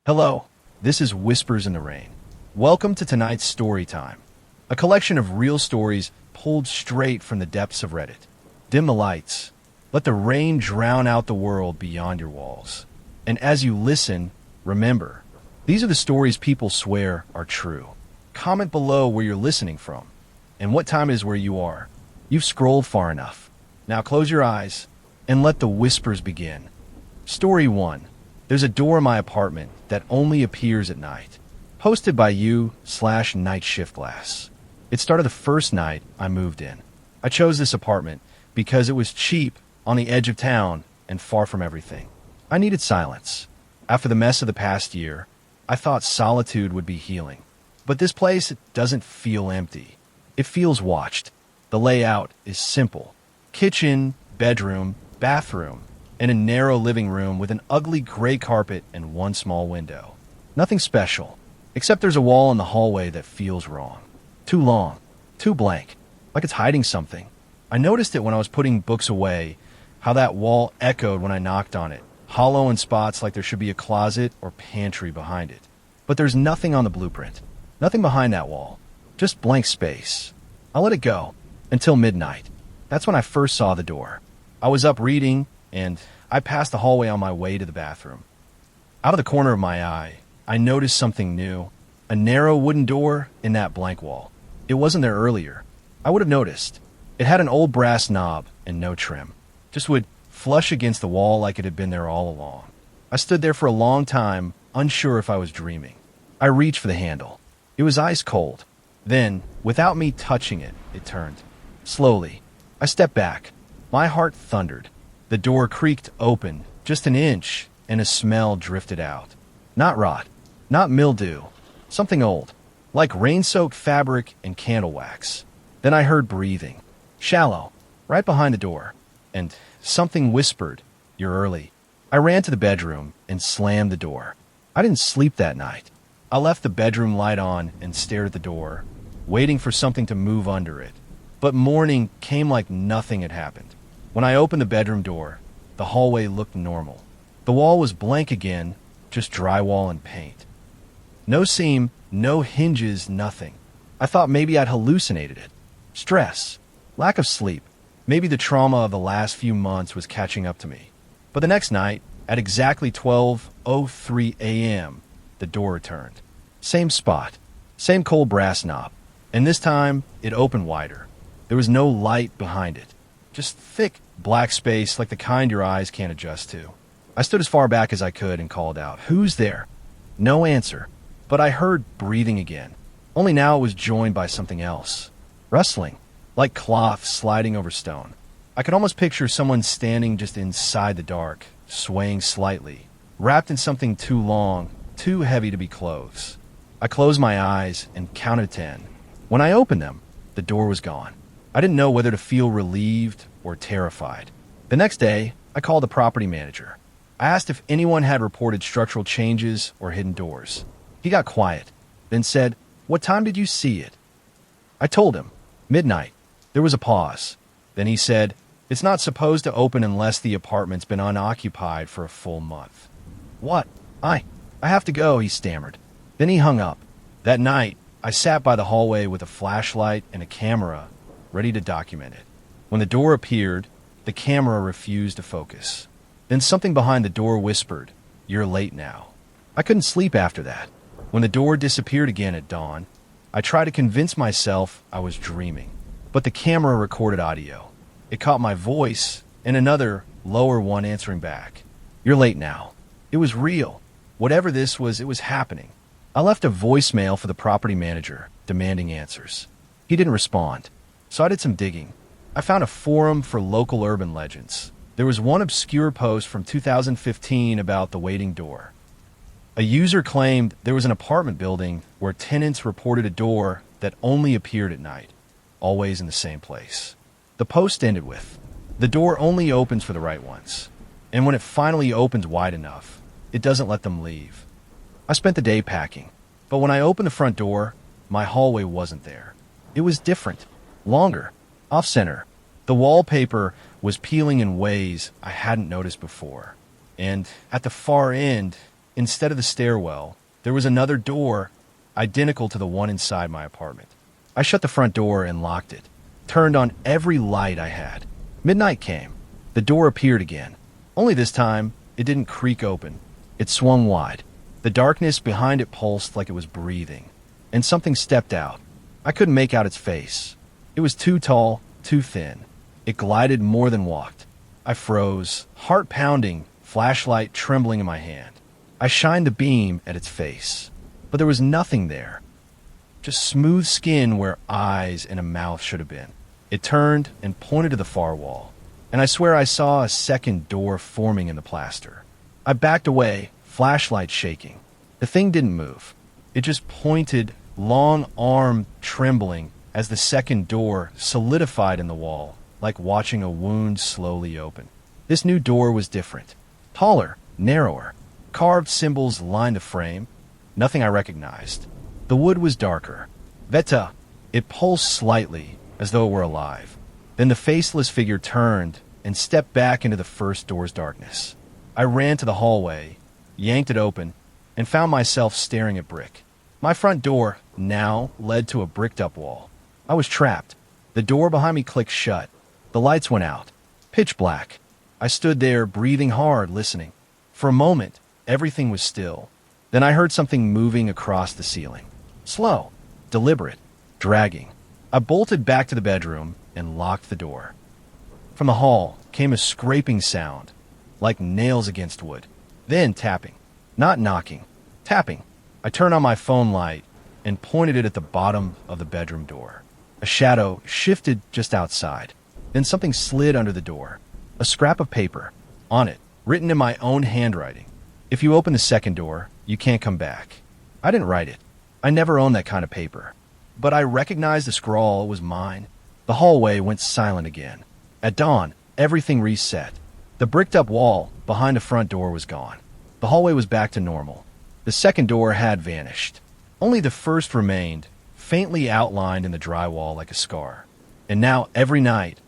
Hello, this is Whispers in the Rain. Welcome to tonight's story time, a collection of real stories pulled straight from the depths of Reddit. Dim the lights. Let the rain drown out the world beyond your walls. And as you listen, remember, these are the stories people swear are true. Comment below where you're listening from and what time it is where you are. You've scrolled far enough. Now close your eyes and let the whispers begin. Story 1. There's a door in my apartment that only appears at night. Posted by you/Night Shift Glass. It started the first night I moved in. I chose this apartment because it was cheap, on the edge of town, and far from everything. I needed silence. After the mess of the past year, I thought solitude would be healing. But this place doesn't feel empty. It feels watched. The layout is simple. Kitchen, bedroom, bathroom, and a narrow living room with an ugly gray carpet and one small window. Nothing special, except there's a wall in the hallway that feels wrong. Too long, too blank, like it's hiding something. I noticed it when I was putting books away, how that wall echoed when I knocked on it, hollow in spots like there should be a closet or pantry behind it. But there's nothing on the blueprint, nothing behind that wall, just blank space. I let it go until midnight. That's when I first saw the door. I was up reading, and I passed the hallway on my way to the bathroom. Out of the corner of my eye, I noticed something new, a narrow wooden door in that blank wall. It wasn't there earlier. I would have noticed. It had an old brass knob and no trim. Just would flush against the wall like it had been there all along. I stood there for a long time, unsure if I was dreaming. I reached for the handle. It was ice cold. Then, without me touching it, it turned. Slowly, I stepped back. My heart thundered. The door creaked open, just an inch, and a smell drifted out. Not rot, not mildew, something old, like rain-soaked fabric and candle wax. Then I heard breathing, shallow, right behind the door, and something whispered, "You're early." I ran to the bedroom and slammed the door. I didn't sleep that night. I left the bedroom light on and stared at the door, waiting for something to move under it. But morning came like nothing had happened. When I opened the bedroom door, the hallway looked normal. The wall was blank again, just drywall and paint. No seam, no hinges, nothing. I thought maybe I'd hallucinated it. Stress, lack of sleep, maybe the trauma of the last few months was catching up to me. But the next night, at exactly 12:03 a.m., the door returned. Same spot, same cold brass knob, and this time it opened wider. There was no light behind it, just thick black space like the kind your eyes can't adjust to. I stood as far back as I could and called out, "Who's there?" No answer, but I heard breathing again. Only now it was joined by something else. Rustling, like cloth sliding over stone. I could almost picture someone standing just inside the dark, swaying slightly, wrapped in something too long, too heavy to be clothes. I closed my eyes and counted 10. When I opened them, the door was gone. I didn't know whether to feel relieved or terrified. The next day, I called the property manager. I asked if anyone had reported structural changes or hidden doors. He got quiet, then said, "What time did you see it?" I told him, "Midnight." There was a pause. Then he said, "It's not supposed to open unless the apartment's been unoccupied for a full month." "What? I have to go," he stammered. Then he hung up. That night, I sat by the hallway with a flashlight and a camera, ready to document it. When the door appeared, the camera refused to focus. Then something behind the door whispered, "You're late now." I couldn't sleep after that. When the door disappeared again at dawn, I tried to convince myself I was dreaming. But the camera recorded audio. It caught my voice and another, lower one answering back. "You're late now." It was real. Whatever this was, it was happening. I left a voicemail for the property manager, demanding answers. He didn't respond, so I did some digging. I found a forum for local urban legends. There was one obscure post from 2015 about the waiting door. A user claimed there was an apartment building where tenants reported a door that only appeared at night, always in the same place. The post ended with, "The door only opens for the right ones, and when it finally opens wide enough, it doesn't let them leave." I spent the day packing, but when I opened the front door, my hallway wasn't there. It was different, longer, off-center. The wallpaper was peeling in ways I hadn't noticed before. And at the far end, instead of the stairwell, there was another door identical to the one inside my apartment. I shut the front door and locked it, turned on every light I had. Midnight came. The door appeared again. Only this time, it didn't creak open. It swung wide. The darkness behind it pulsed like it was breathing. And something stepped out. I couldn't make out its face. It was too tall, too thin. It glided more than walked. I froze, heart pounding, flashlight trembling in my hand. I shined the beam at its face, but there was nothing there. Just smooth skin where eyes and a mouth should have been. It turned and pointed to the far wall, and I swear I saw a second door forming in the plaster. I backed away, flashlight shaking. The thing didn't move. It just pointed, long arm trembling, as the second door solidified in the wall, like watching a wound slowly open. This new door was different. Taller, narrower. Carved symbols lined the frame. Nothing I recognized. The wood was darker. Veta. It pulsed slightly, as though it were alive. Then the faceless figure turned and stepped back into the first door's darkness. I ran to the hallway, yanked it open, and found myself staring at brick. My front door now led to a bricked-up wall. I was trapped. The door behind me clicked shut. The lights went out. Pitch black. I stood there, breathing hard, listening. For a moment, everything was still. Then I heard something moving across the ceiling. Slow, deliberate, dragging. I bolted back to the bedroom and locked the door. From the hall came a scraping sound, like nails against wood. Then tapping. Not knocking. Tapping. I turned on my phone light and pointed it at the bottom of the bedroom door. A shadow shifted just outside. Then something slid under the door. A scrap of paper. On it, written in my own handwriting. If you open the second door, you can't come back. I didn't write it. I never owned that kind of paper. But I recognized the scrawl was mine. The hallway went silent again. At dawn, everything reset. The bricked-up wall behind the front door was gone. The hallway was back to normal. The second door had vanished. Only the first remained, faintly outlined in the drywall like a scar. And now, every night,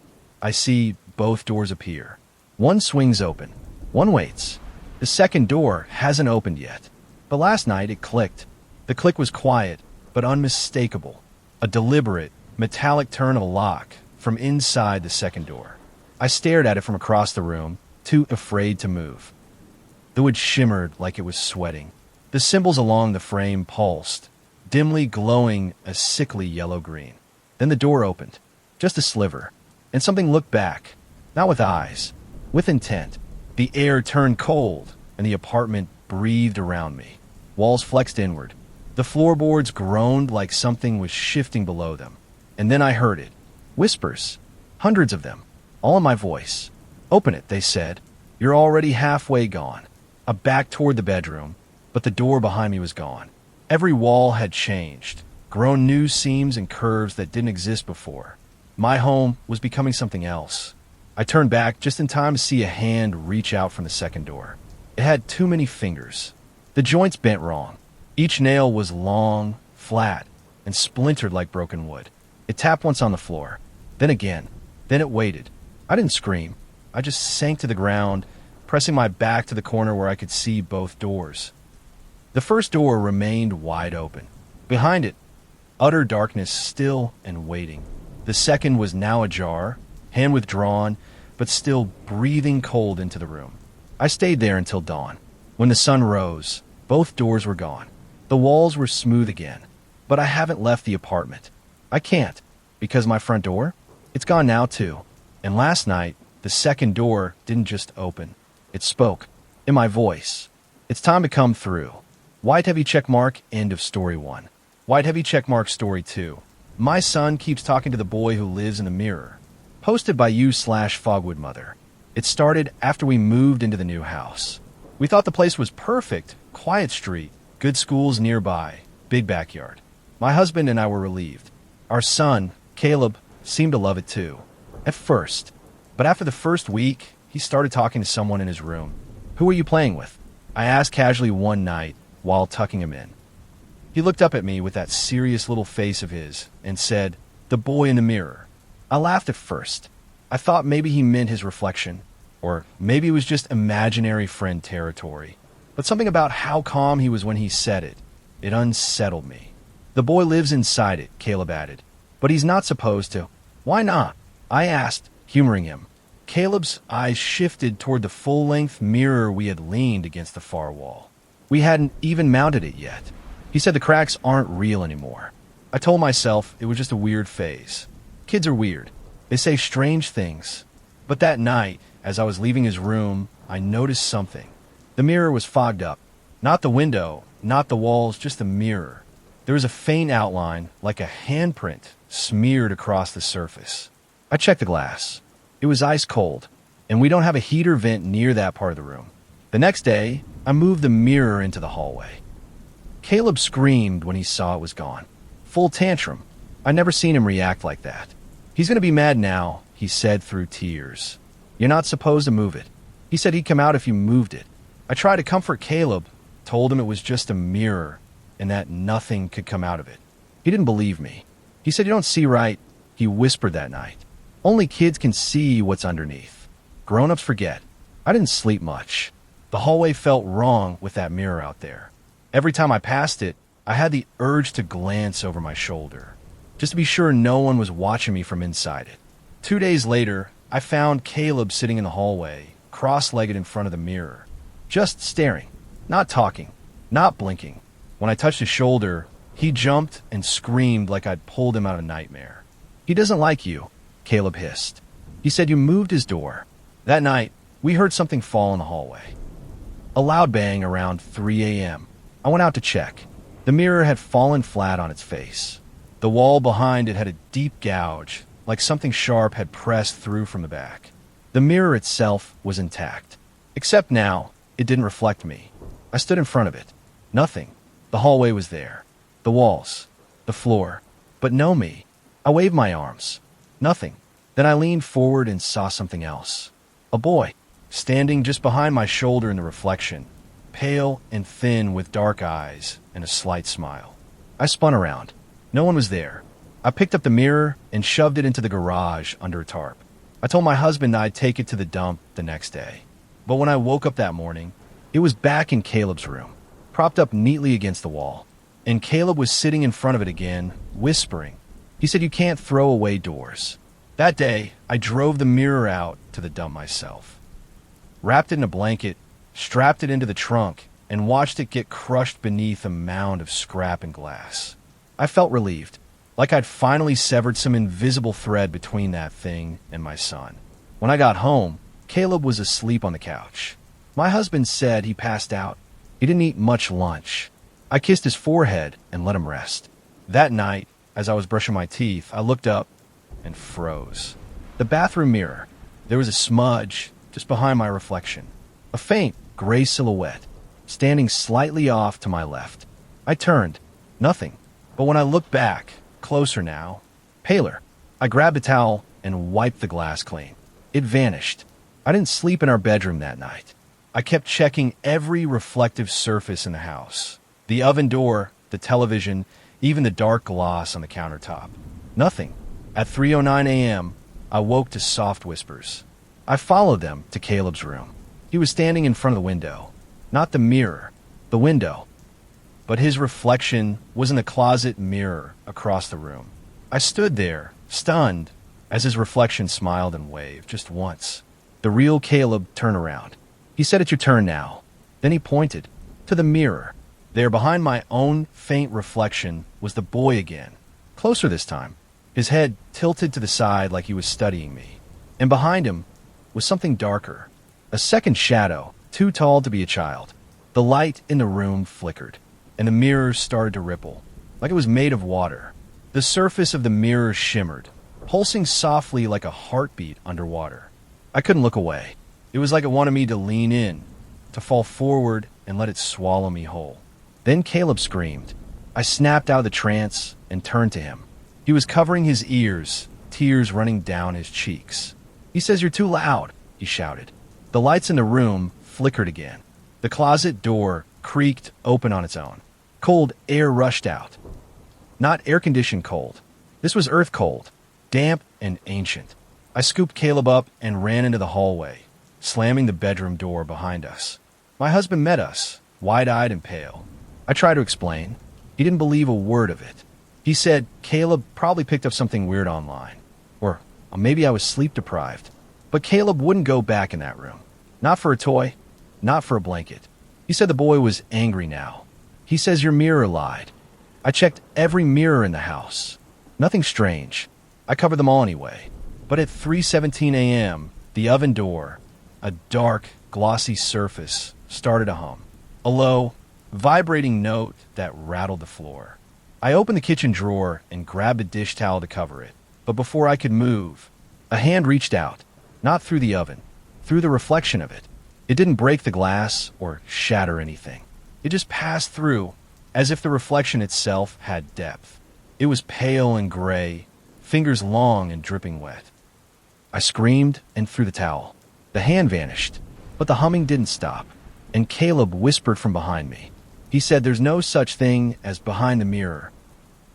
I see both doors appear. One swings open. One waits. The second door hasn't opened yet. But last night, it clicked. The click was quiet, but unmistakable. A deliberate, metallic turn of a lock from inside the second door. I stared at it from across the room, too afraid to move. The wood shimmered like it was sweating. The symbols along the frame pulsed, dimly glowing a sickly yellow-green. Then the door opened, just a sliver, and something looked back, not with eyes, with intent. The air turned cold, and the apartment breathed around me. Walls flexed inward. The floorboards groaned like something was shifting below them. And then I heard it. Whispers. Hundreds of them. All in my voice. Open it, they said. You're already halfway gone. I backed toward the bedroom, but the door behind me was gone. Every wall had changed, grown new seams and curves that didn't exist before. My home was becoming something else. I turned back just in time to see a hand reach out from the second door. It had too many fingers. The joints bent wrong. Each nail was long, flat, and splintered like broken wood. It tapped once on the floor, then again. Then it waited. I didn't scream. I just sank to the ground, pressing my back to the corner where I could see both doors. The first door remained wide open. Behind it, utter darkness, still and waiting. The second was now ajar, hand withdrawn, but still breathing cold into the room. I stayed there until dawn. When the sun rose, both doors were gone. The walls were smooth again, but I haven't left the apartment. I can't, because my front door, it's gone now too. And last night, the second door didn't just open. It spoke, in my voice. It's time to come through. White heavy check mark, end of story 1. White heavy check mark, story 2. My son keeps talking to the boy who lives in the mirror. Posted by you/Fogwood Mother. It started after we moved into the new house. We thought the place was perfect. Quiet street, good schools nearby, big backyard. My husband and I were relieved. Our son, Caleb, seemed to love it too. At first. But after the first week, he started talking to someone in his room. Who are you playing with? I asked casually one night while tucking him in. He looked up at me with that serious little face of his and said, "The boy in the mirror." I laughed at first. I thought maybe he meant his reflection, or maybe it was just imaginary friend territory. but something about how calm he was when he said it, it unsettled me. The boy lives inside it, Caleb added, but he's not supposed to. Why not? I asked, humoring him. Caleb's eyes shifted toward the full-length mirror we had leaned against the far wall. We hadn't even mounted it yet. He said the cracks aren't real anymore. I told myself it was just a weird phase. Kids are weird. They say strange things. But that night, as I was leaving his room, I noticed something. The mirror was fogged up. Not the window, not the walls, just the mirror. There was a faint outline, like a handprint, smeared across the surface. I checked the glass. It was ice cold, and we don't have a heater vent near that part of the room. The next day, I moved the mirror into the hallway. Caleb screamed when he saw it was gone. Full tantrum. I'd never seen him react like that. He's going to be mad now, he said through tears. You're not supposed to move it. He said he'd come out if you moved it. I tried to comfort Caleb, told him it was just a mirror and that nothing could come out of it. He didn't believe me. He said, you don't see right. He whispered that night. Only kids can see what's underneath. Grown-ups forget. I didn't sleep much. The hallway felt wrong with that mirror out there. Every time I passed it, I had the urge to glance over my shoulder, just to be sure no one was watching me from inside it. 2 days later, I found Caleb sitting in the hallway, cross-legged in front of the mirror, just staring, not talking, not blinking. When I touched his shoulder, he jumped and screamed like I'd pulled him out of a nightmare. He doesn't like you, Caleb hissed. He said you moved his door. That night, we heard something fall in the hallway. A loud bang around 3 a.m. I went out to check. The mirror had fallen flat on its face. The wall behind it had a deep gouge, like something sharp had pressed through from the back. The mirror itself was intact, except now it didn't reflect me. I stood in front of it. Nothing. The hallway was there. The walls. The floor. But no me. I waved my arms. Nothing. Then I leaned forward and saw something else. A boy, standing just behind my shoulder in the reflection, pale and thin with dark eyes and a slight smile. I spun around. No one was there. I picked up the mirror and shoved it into the garage under a tarp. I told my husband I'd take it to the dump the next day. But when I woke up that morning, it was back in Caleb's room, propped up neatly against the wall. And Caleb was sitting in front of it again, whispering. He said you can't throw away doors. That day, I drove the mirror out to the dump myself. Wrapped it in a blanket, strapped it into the trunk, and watched it get crushed beneath a mound of scrap and glass. I felt relieved, like I'd finally severed some invisible thread between that thing and my son. When I got home, Caleb was asleep on the couch. My husband said he passed out. He didn't eat much lunch. I kissed his forehead and let him rest. That night, as I was brushing my teeth, I looked up and froze. The bathroom mirror. There was a smudge just behind my reflection. A faint gray silhouette, standing slightly off to my left. I turned. Nothing. But when I looked back, closer now, paler, I grabbed a towel and wiped the glass clean. It vanished. I didn't sleep in our bedroom that night. I kept checking every reflective surface in the house. The oven door, the television, even the dark gloss on the countertop. Nothing. At 3:09 a.m., I woke to soft whispers. I followed them to Caleb's room. He was standing in front of the window. Not the mirror, the window. But his reflection was in the closet mirror across the room. I stood there, stunned, as his reflection smiled and waved, just once. The real Caleb turned around. He said, "It's your turn now." Then he pointed to the mirror. There, behind my own faint reflection, was the boy again. Closer this time, his head tilted to the side like he was studying me. And behind him was something darker. A second shadow, too tall to be a child. The light in the room flickered, and the mirror started to ripple, like it was made of water. The surface of the mirror shimmered, pulsing softly like a heartbeat underwater. I couldn't look away. It was like it wanted me to lean in, to fall forward and let it swallow me whole. Then Caleb screamed. I snapped out of the trance and turned to him. He was covering his ears, tears running down his cheeks. "He says you're too loud," he shouted. The lights in the room flickered again. The closet door creaked open on its own. Cold air rushed out. Not air-conditioned cold. This was earth cold, damp and ancient. I scooped Caleb up and ran into the hallway, slamming the bedroom door behind us. My husband met us, wide-eyed and pale. I tried to explain. He didn't believe a word of it. He said Caleb probably picked up something weird online. Or maybe I was sleep-deprived. But Caleb wouldn't go back in that room. Not for a toy, not for a blanket. He said the boy was angry now. He says your mirror lied. I checked every mirror in the house. Nothing strange. I covered them all anyway. But at 3:17 a.m., the oven door, a dark, glossy surface, started to hum. A low, vibrating note that rattled the floor. I opened the kitchen drawer and grabbed a dish towel to cover it. But before I could move, a hand reached out, not through the oven, through the reflection of it. It didn't break the glass or shatter anything. It just passed through, as if the reflection itself had depth. It was pale and gray, fingers long and dripping wet. I screamed and threw the towel. The hand vanished, but the humming didn't stop, and Caleb whispered from behind me. He said there's no such thing as behind the mirror.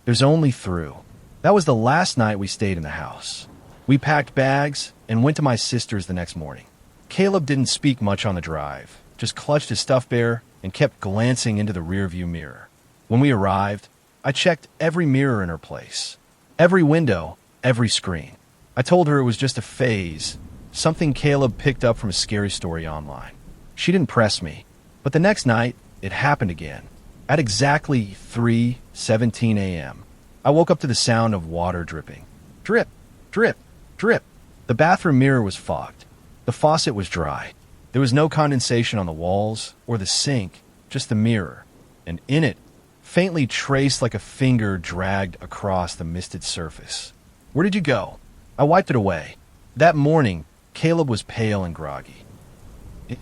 There's only through. That was the last night we stayed in the house. We packed bags and went to my sister's the next morning. Caleb didn't speak much on the drive, just clutched his stuffed bear and kept glancing into the rearview mirror. When we arrived, I checked every mirror in her place. Every window, every screen. I told her it was just a phase, something Caleb picked up from a scary story online. She didn't press me, but the next night, it happened again. At exactly 3:17 a.m., I woke up to the sound of water dripping. Drip, drip, drip. The bathroom mirror was fogged. The faucet was dry. There was no condensation on the walls or the sink, just the mirror. And in it, faintly traced like a finger dragged across the misted surface. Where did you go? I wiped it away. That morning, Caleb was pale and groggy.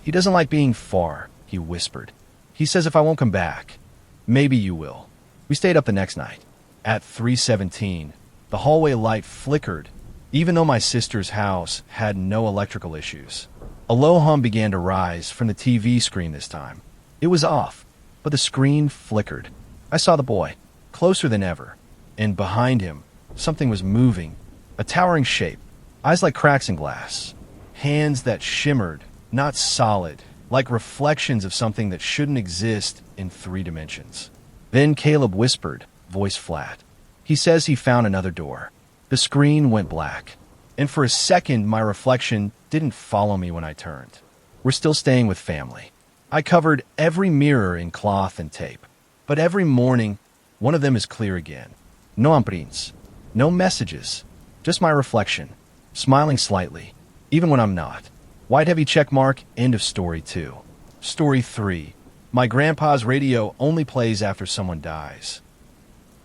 He doesn't like being far, he whispered. He says if I won't come back, maybe you will. We stayed up the next night. At 3:17, the hallway light flickered, even though my sister's house had no electrical issues. A low hum began to rise from the TV screen this time. It was off, but the screen flickered. I saw the boy, closer than ever, and behind him, something was moving, a towering shape, eyes like cracks in glass, hands that shimmered, not solid, like reflections of something that shouldn't exist in 3 dimensions. Then Caleb whispered, voice flat. He says he found another door. The screen went black, and for a second my reflection didn't follow me when I turned. We're still staying with family. I covered every mirror in cloth and tape, but every morning, one of them is clear again. No imprints, no messages, just my reflection, smiling slightly, even when I'm not. White heavy check mark, end of story 2. Story 3. My grandpa's radio only plays after someone dies.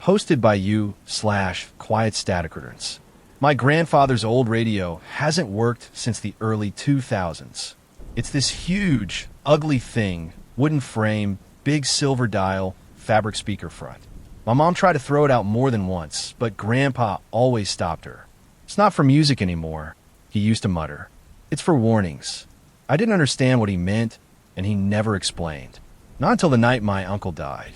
Hosted by you/Quiet Static Utterance. My grandfather's old radio hasn't worked since the early 2000s. It's this huge, ugly thing, wooden frame, big silver dial, fabric speaker front. My mom tried to throw it out more than once, but Grandpa always stopped her. It's not for music anymore, he used to mutter. It's for warnings. I didn't understand what he meant, and he never explained. Not until the night my uncle died.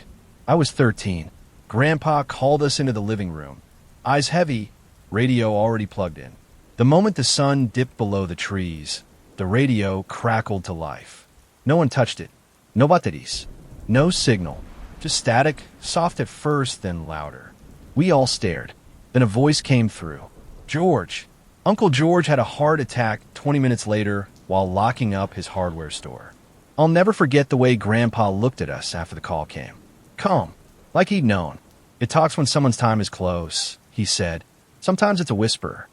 I was 13. Grandpa called us into the living room. Eyes heavy, radio already plugged in. The moment the sun dipped below the trees, the radio crackled to life. No one touched it. No batteries. No signal. Just static, soft at first, then louder. We all stared. Then a voice came through. George. Uncle George had a heart attack 20 minutes later while locking up his hardware store. I'll never forget the way Grandpa looked at us after the call came. Calm, like he'd known. It talks when someone's time is close, he said. Sometimes it's a whisper.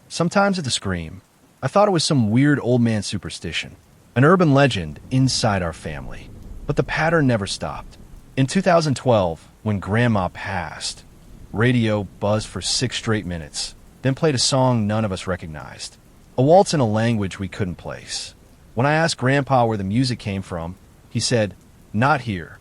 Sometimes it's a scream. I thought it was some weird old man superstition, an urban legend inside our family. But the pattern never stopped. In 2012, when Grandma passed, radio buzzed for 6 straight minutes, then played a song none of us recognized. A waltz in a language we couldn't place. When I asked Grandpa where the music came from, he said, "Not here."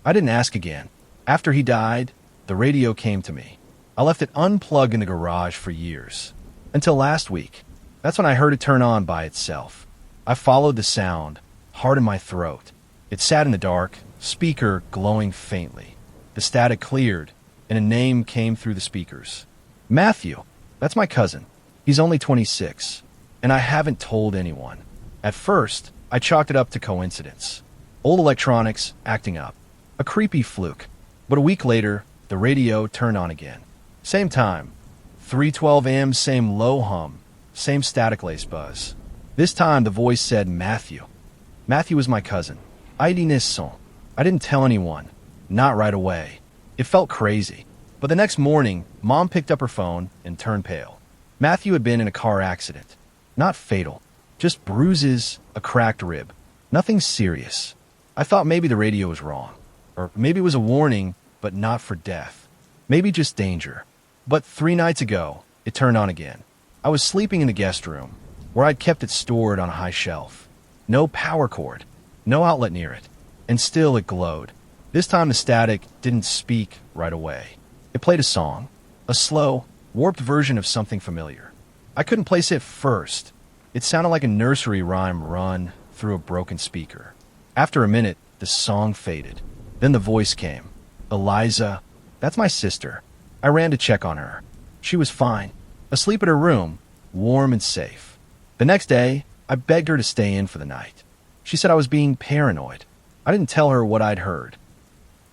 I didn't ask again. After he died, the radio came to me. I left it unplugged in the garage for years. Until last week. That's when I heard it turn on by itself. I followed the sound, heart in my throat. It sat in the dark, speaker glowing faintly. The static cleared, and a name came through the speakers. Matthew. That's my cousin. He's only 26, and I haven't told anyone. At first, I chalked it up to coincidence. Old electronics acting up. A creepy fluke. But a week later, the radio turned on again. Same time. 3:12 a.m., same low hum, same static lace buzz. This time the voice said Matthew. Matthew was my cousin. I didn't tell anyone. Not right away. It felt crazy. But the next morning, Mom picked up her phone and turned pale. Matthew had been in a car accident. Not fatal. Just bruises, a cracked rib. Nothing serious. I thought maybe the radio was wrong. Or maybe it was a warning, but not for death. Maybe just danger. But 3 nights ago, it turned on again. I was sleeping in the guest room, where I'd kept it stored on a high shelf. No power cord, no outlet near it, and still it glowed. This time the static didn't speak right away. It played a song, a slow, warped version of something familiar. I couldn't place it first. It sounded like a nursery rhyme run through a broken speaker. After a minute, the song faded. Then the voice came. Eliza, that's my sister. I ran to check on her. She was fine, asleep at her room, warm and safe. The next day, I begged her to stay in for the night. She said I was being paranoid. I didn't tell her what I'd heard.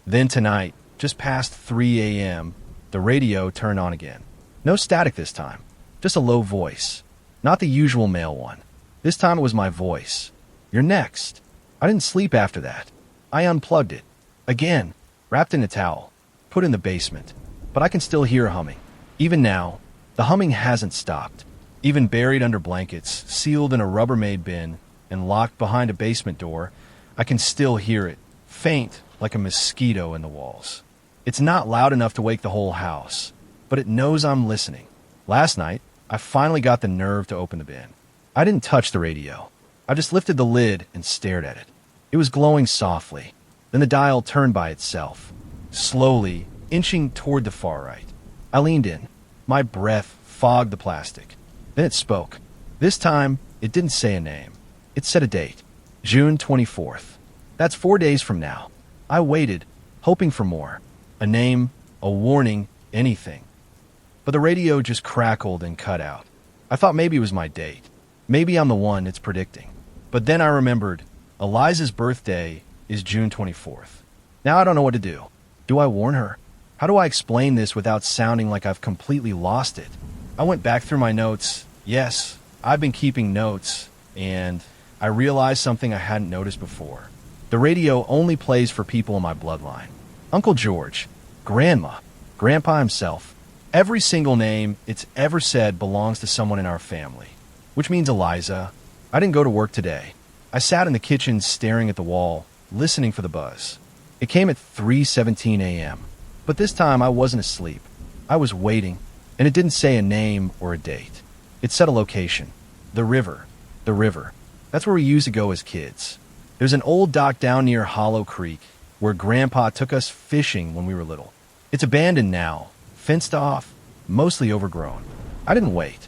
Then tonight, just past 3 a.m., the radio turned on again. No static this time, just a low voice. Not the usual male one. This time it was my voice. You're next. I didn't sleep after that. I unplugged it. Again, wrapped in a towel, put in the basement. But I can still hear humming. Even now, the humming hasn't stopped. Even buried under blankets, sealed in a Rubbermaid bin, and locked behind a basement door, I can still hear it, faint like a mosquito in the walls. It's not loud enough to wake the whole house, but it knows I'm listening. Last night, I finally got the nerve to open the bin. I didn't touch the radio. I just lifted the lid and stared at it. It was glowing softly. Then the dial turned by itself, slowly inching toward the far right. I leaned in. My breath fogged the plastic. Then it spoke. This time, it didn't say a name. It said a date. June 24th. That's 4 days from now. I waited, hoping for more. A name, a warning, anything. But the radio just crackled and cut out. I thought maybe it was my date. Maybe I'm the one it's predicting. But then I remembered, Eliza's birthday is June 24th. Now I don't know what to do. Do I warn her? How do I explain this without sounding like I've completely lost it? I went back through my notes. Yes, I've been keeping notes, and I realized something I hadn't noticed before. The radio only plays for people in my bloodline. Uncle George, Grandma, Grandpa himself. Every single name it's ever said belongs to someone in our family, which means Eliza. I didn't go to work today. I sat in the kitchen staring at the wall, listening for the buzz. It came at 3:17 a.m., but this time I wasn't asleep. I was waiting, and it didn't say a name or a date. It said a location. The river. The river. That's where we used to go as kids. There's an old dock down near Hollow Creek where Grandpa took us fishing when we were little. It's abandoned now, fenced off, mostly overgrown. I didn't wait.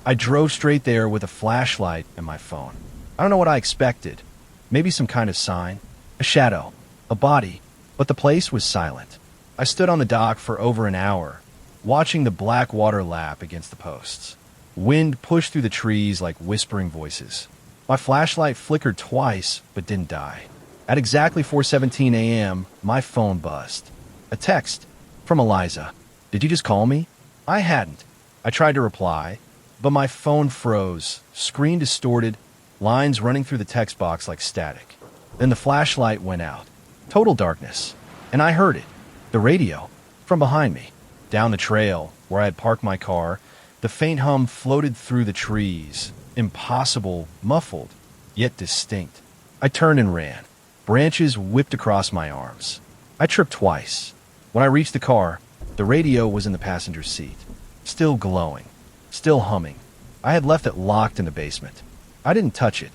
I drove straight there with a flashlight and my phone. I don't know what I expected. Maybe some kind of sign, a shadow, a body, but the place was silent. I stood on the dock for over an hour, watching the black water lap against the posts. Wind pushed through the trees like whispering voices. My flashlight flickered twice, but didn't die. At exactly 4:17 a.m., my phone buzzed. A text from Eliza. Did you just call me? I hadn't. I tried to reply, but my phone froze, screen distorted, lines running through the text box like static. Then the flashlight went out. Total darkness. And I heard it. The radio. From behind me. Down the trail, where I had parked my car, the faint hum floated through the trees. Impossible, muffled, yet distinct. I turned and ran. Branches whipped across my arms. I tripped twice. When I reached the car, the radio was in the passenger seat. Still glowing. Still humming. I had left it locked in the basement. I didn't touch it.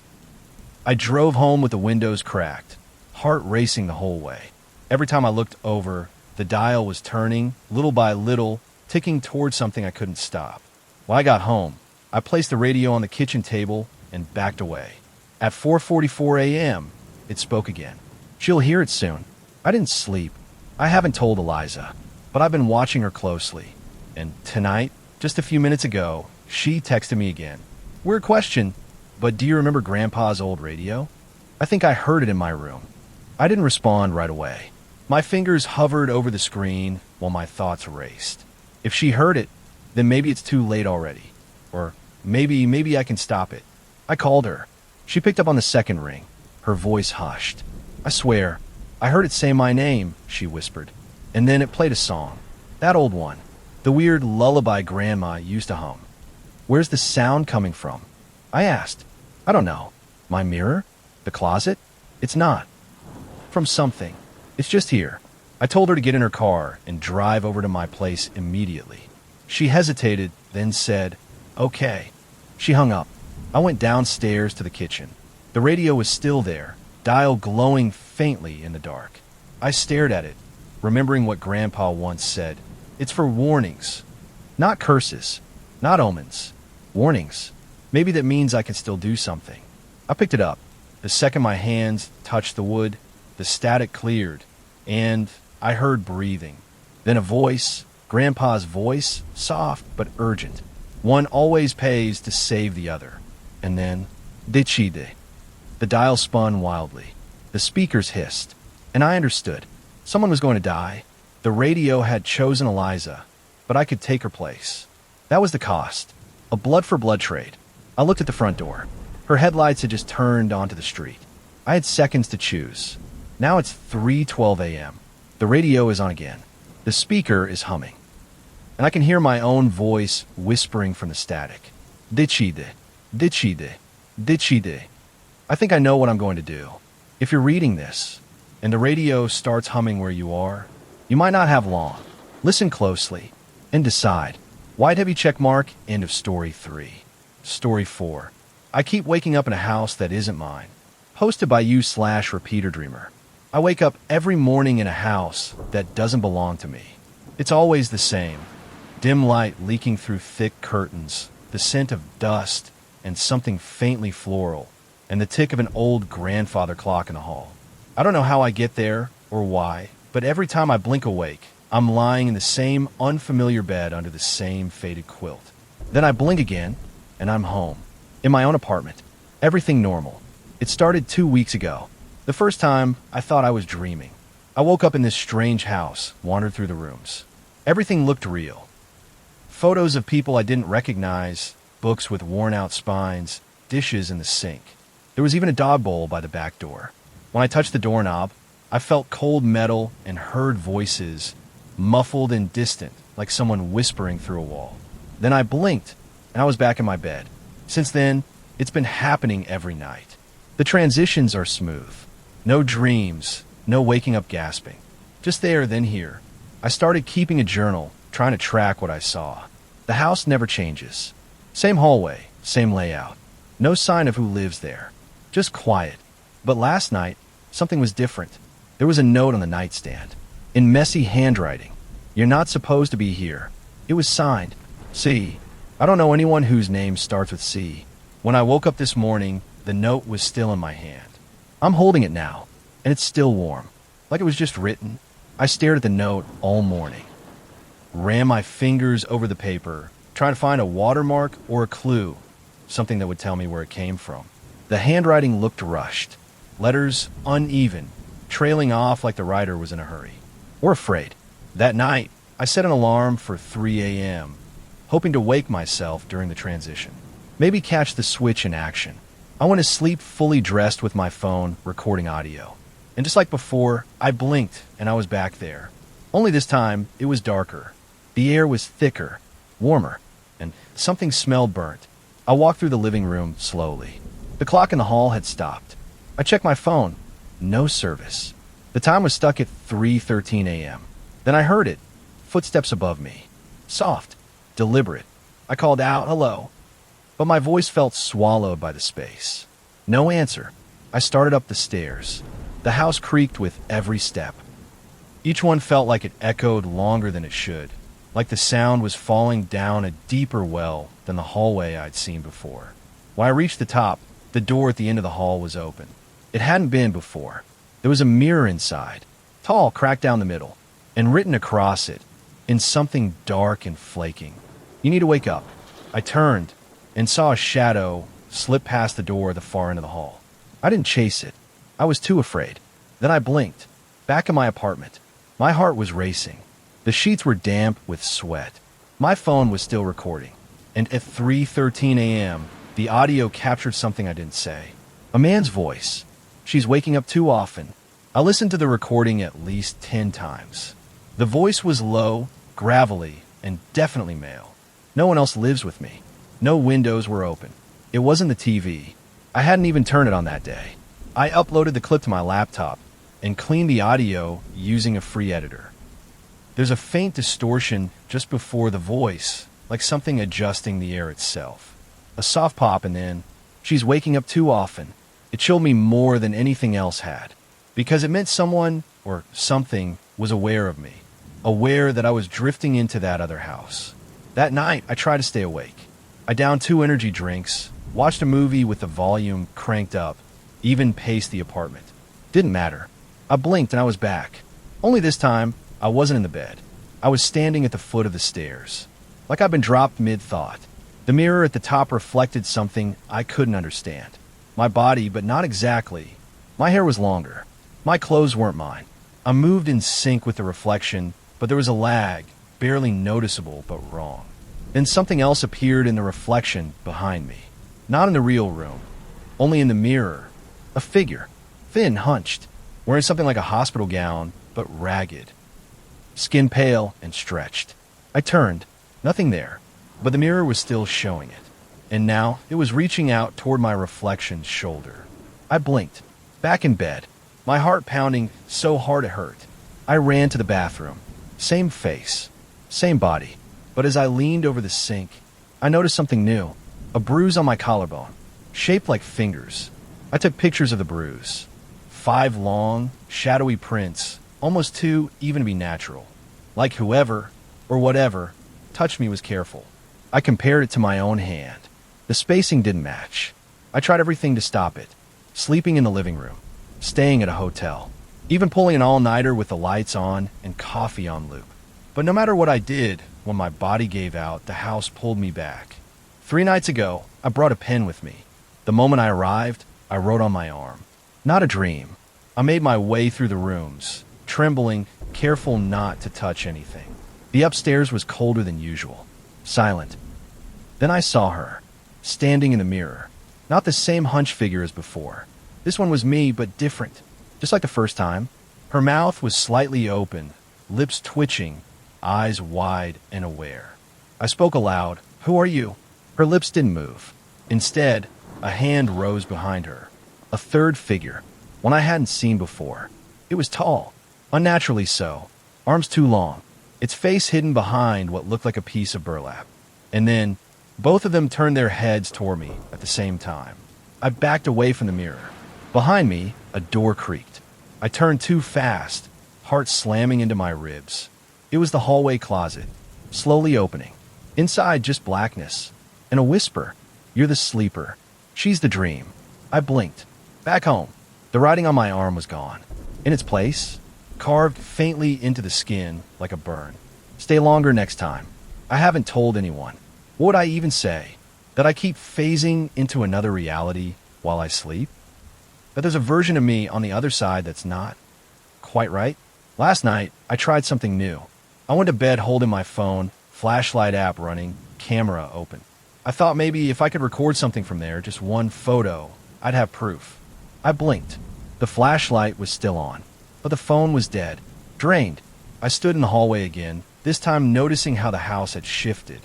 I drove home with the windows cracked, heart racing the whole way. Every time I looked over, the dial was turning, little by little, ticking towards something I couldn't stop. When I got home, I placed the radio on the kitchen table and backed away. At 4:44 a.m., it spoke again. She'll hear it soon. I didn't sleep. I haven't told Eliza, but I've been watching her closely. And tonight, just a few minutes ago, she texted me again. Weird question, but do you remember Grandpa's old radio? I think I heard it in my room. I didn't respond right away. My fingers hovered over the screen while my thoughts raced. If she heard it, then maybe it's too late already. Or maybe I can stop it. I called her. She picked up on the second ring. Her voice hushed. I swear, I heard it say my name, she whispered. And then it played a song. That old one. The weird lullaby Grandma used to hum. Where's the sound coming from? I asked. I don't know. My mirror? The closet? It's not. From something. It's just here. I told her to get in her car and drive over to my place immediately. She hesitated, then said, "Okay." She hung up. I went downstairs to the kitchen. The radio was still there, dial glowing faintly in the dark. I stared at it, remembering what Grandpa once said. It's for warnings. Not curses. Not omens. Warnings. Maybe that means I can still do something. I picked it up. The second my hands touched the wood, the static cleared, and I heard breathing. Then a voice, Grandpa's voice, soft but urgent. One always pays to save the other. And then, decide. The dial spun wildly. The speakers hissed. And I understood. Someone was going to die. The radio had chosen Eliza, but I could take her place. That was the cost. A blood-for-blood trade. I looked at the front door. Her headlights had just turned onto the street. I had seconds to choose. Now it's 3:12 a.m. The radio is on again. The speaker is humming. And I can hear my own voice whispering from the static. Decide. Decide. Decide. I think I know what I'm going to do. If you're reading this, and the radio starts humming where you are, you might not have long. Listen closely, and decide. White heavy check mark, end of story 3. Story 4. I keep waking up in a house that isn't mine. Hosted by you/repeater dreamer. I wake up every morning in a house that doesn't belong to me. It's always the same. Dim light leaking through thick curtains, the scent of dust and something faintly floral, and the tick of an old grandfather clock in the hall. I don't know how I get there or why, but every time I blink awake, I'm lying in the same unfamiliar bed under the same faded quilt. Then I blink again, and I'm home. In my own apartment. Everything normal. It started 2 weeks ago. The first time, I thought I was dreaming. I woke up in this strange house, wandered through the rooms. Everything looked real. Photos of people I didn't recognize, books with worn-out spines, dishes in the sink. There was even a dog bowl by the back door. When I touched the doorknob, I felt cold metal and heard voices, muffled and distant, like someone whispering through a wall. Then I blinked, and I was back in my bed. Since then, it's been happening every night. The transitions are smooth. No dreams, no waking up gasping. Just there, then here. I started keeping a journal, trying to track what I saw. The house never changes. Same hallway, same layout. No sign of who lives there. Just quiet. But last night, something was different. There was a note on the nightstand. In messy handwriting. You're not supposed to be here. It was signed. C. I don't know anyone whose name starts with C. When I woke up this morning, the note was still in my hand. I'm holding it now, and it's still warm. Like it was just written. I stared at the note all morning. Ran my fingers over the paper, trying to find a watermark or a clue, something that would tell me where it came from. The handwriting looked rushed. Letters uneven, trailing off like the writer was in a hurry. Or afraid. That night, I set an alarm for 3 a.m., hoping to wake myself during the transition. Maybe catch the switch in action. I went to sleep fully dressed with my phone, recording audio. And just like before, I blinked and I was back there. Only this time, it was darker. The air was thicker, warmer, and something smelled burnt. I walked through the living room slowly. The clock in the hall had stopped. I checked my phone. No service. The time was stuck at 3:13 a.m. Then I heard it. Footsteps above me. Soft. Deliberate. I called out, "Hello." But my voice felt swallowed by the space. No answer. I started up the stairs. The house creaked with every step. Each one felt like it echoed longer than it should, like the sound was falling down a deeper well than the hallway I'd seen before. When I reached the top, the door at the end of the hall was open. It hadn't been before. There was a mirror inside, tall, cracked down the middle, and written across it, in something dark and flaking, "You need to wake up." I turned and saw a shadow slip past the door at the far end of the hall. I didn't chase it. I was too afraid. Then I blinked. Back in my apartment. My heart was racing. The sheets were damp with sweat. My phone was still recording. And at 3:13 a.m., the audio captured something I didn't say. A man's voice. She's waking up too often. I listened to the recording at least 10 times. The voice was low, gravelly, and definitely male. No one else lives with me. No windows were open. It wasn't the TV. I hadn't even turned it on that day. I uploaded the clip to my laptop and cleaned the audio using a free editor. There's a faint distortion just before the voice, like something adjusting the air itself. A soft pop and then, she's waking up too often. It chilled me more than anything else had, because it meant someone or something was aware of me, aware that I was drifting into that other house. That night, I tried to stay awake. I downed 2 energy drinks, watched a movie with the volume cranked up, even paced the apartment. Didn't matter. I blinked and I was back. Only this time, I wasn't in the bed. I was standing at the foot of the stairs, like I'd been dropped mid-thought. The mirror at the top reflected something I couldn't understand. My body, but not exactly. My hair was longer. My clothes weren't mine. I moved in sync with the reflection, but there was a lag, barely noticeable but wrong. Then something else appeared in the reflection behind me. Not in the real room, only in the mirror. A figure, thin, hunched, wearing something like a hospital gown, but ragged. Skin pale and stretched. I turned. Nothing there, but the mirror was still showing it. And now it was reaching out toward my reflection's shoulder. I blinked. Back in bed, my heart pounding so hard it hurt. I ran to the bathroom. Same face, same body. But as I leaned over the sink, I noticed something new. A bruise on my collarbone, shaped like fingers. I took pictures of the bruise. 5 long, shadowy prints, almost too even to be natural. Like whoever, or whatever, touched me was careful. I compared it to my own hand. The spacing didn't match. I tried everything to stop it. Sleeping in the living room, staying at a hotel, even pulling an all-nighter with the lights on and coffee on loop. But no matter what I did, when my body gave out, the house pulled me back. 3 nights ago, I brought a pen with me. The moment I arrived, I wrote on my arm. Not a dream. I made my way through the rooms, trembling, careful not to touch anything. The upstairs was colder than usual, silent. Then I saw her, standing in the mirror. Not the same hunch figure as before. This one was me, but different, just like the first time. Her mouth was slightly open, lips twitching, eyes wide and aware. I spoke aloud. "Who are you?" Her lips didn't move. Instead, a hand rose behind her. A third figure, one I hadn't seen before. It was tall, unnaturally so, arms too long, its face hidden behind what looked like a piece of burlap. And then, both of them turned their heads toward me at the same time. I backed away from the mirror. Behind me, a door creaked. I turned too fast, heart slamming into my ribs. It was the hallway closet, slowly opening. Inside, just blackness. And a whisper. "You're the sleeper. She's the dream." I blinked. Back home. The writing on my arm was gone. In its place, carved faintly into the skin like a burn. "Stay longer next time." I haven't told anyone. What would I even say? That I keep phasing into another reality while I sleep? That there's a version of me on the other side that's not quite right? Last night, I tried something new. I went to bed holding my phone, flashlight app running, camera open. I thought maybe if I could record something from there, just one photo, I'd have proof. I blinked. The flashlight was still on, but the phone was dead, drained. I stood in the hallway again, this time noticing how the house had shifted.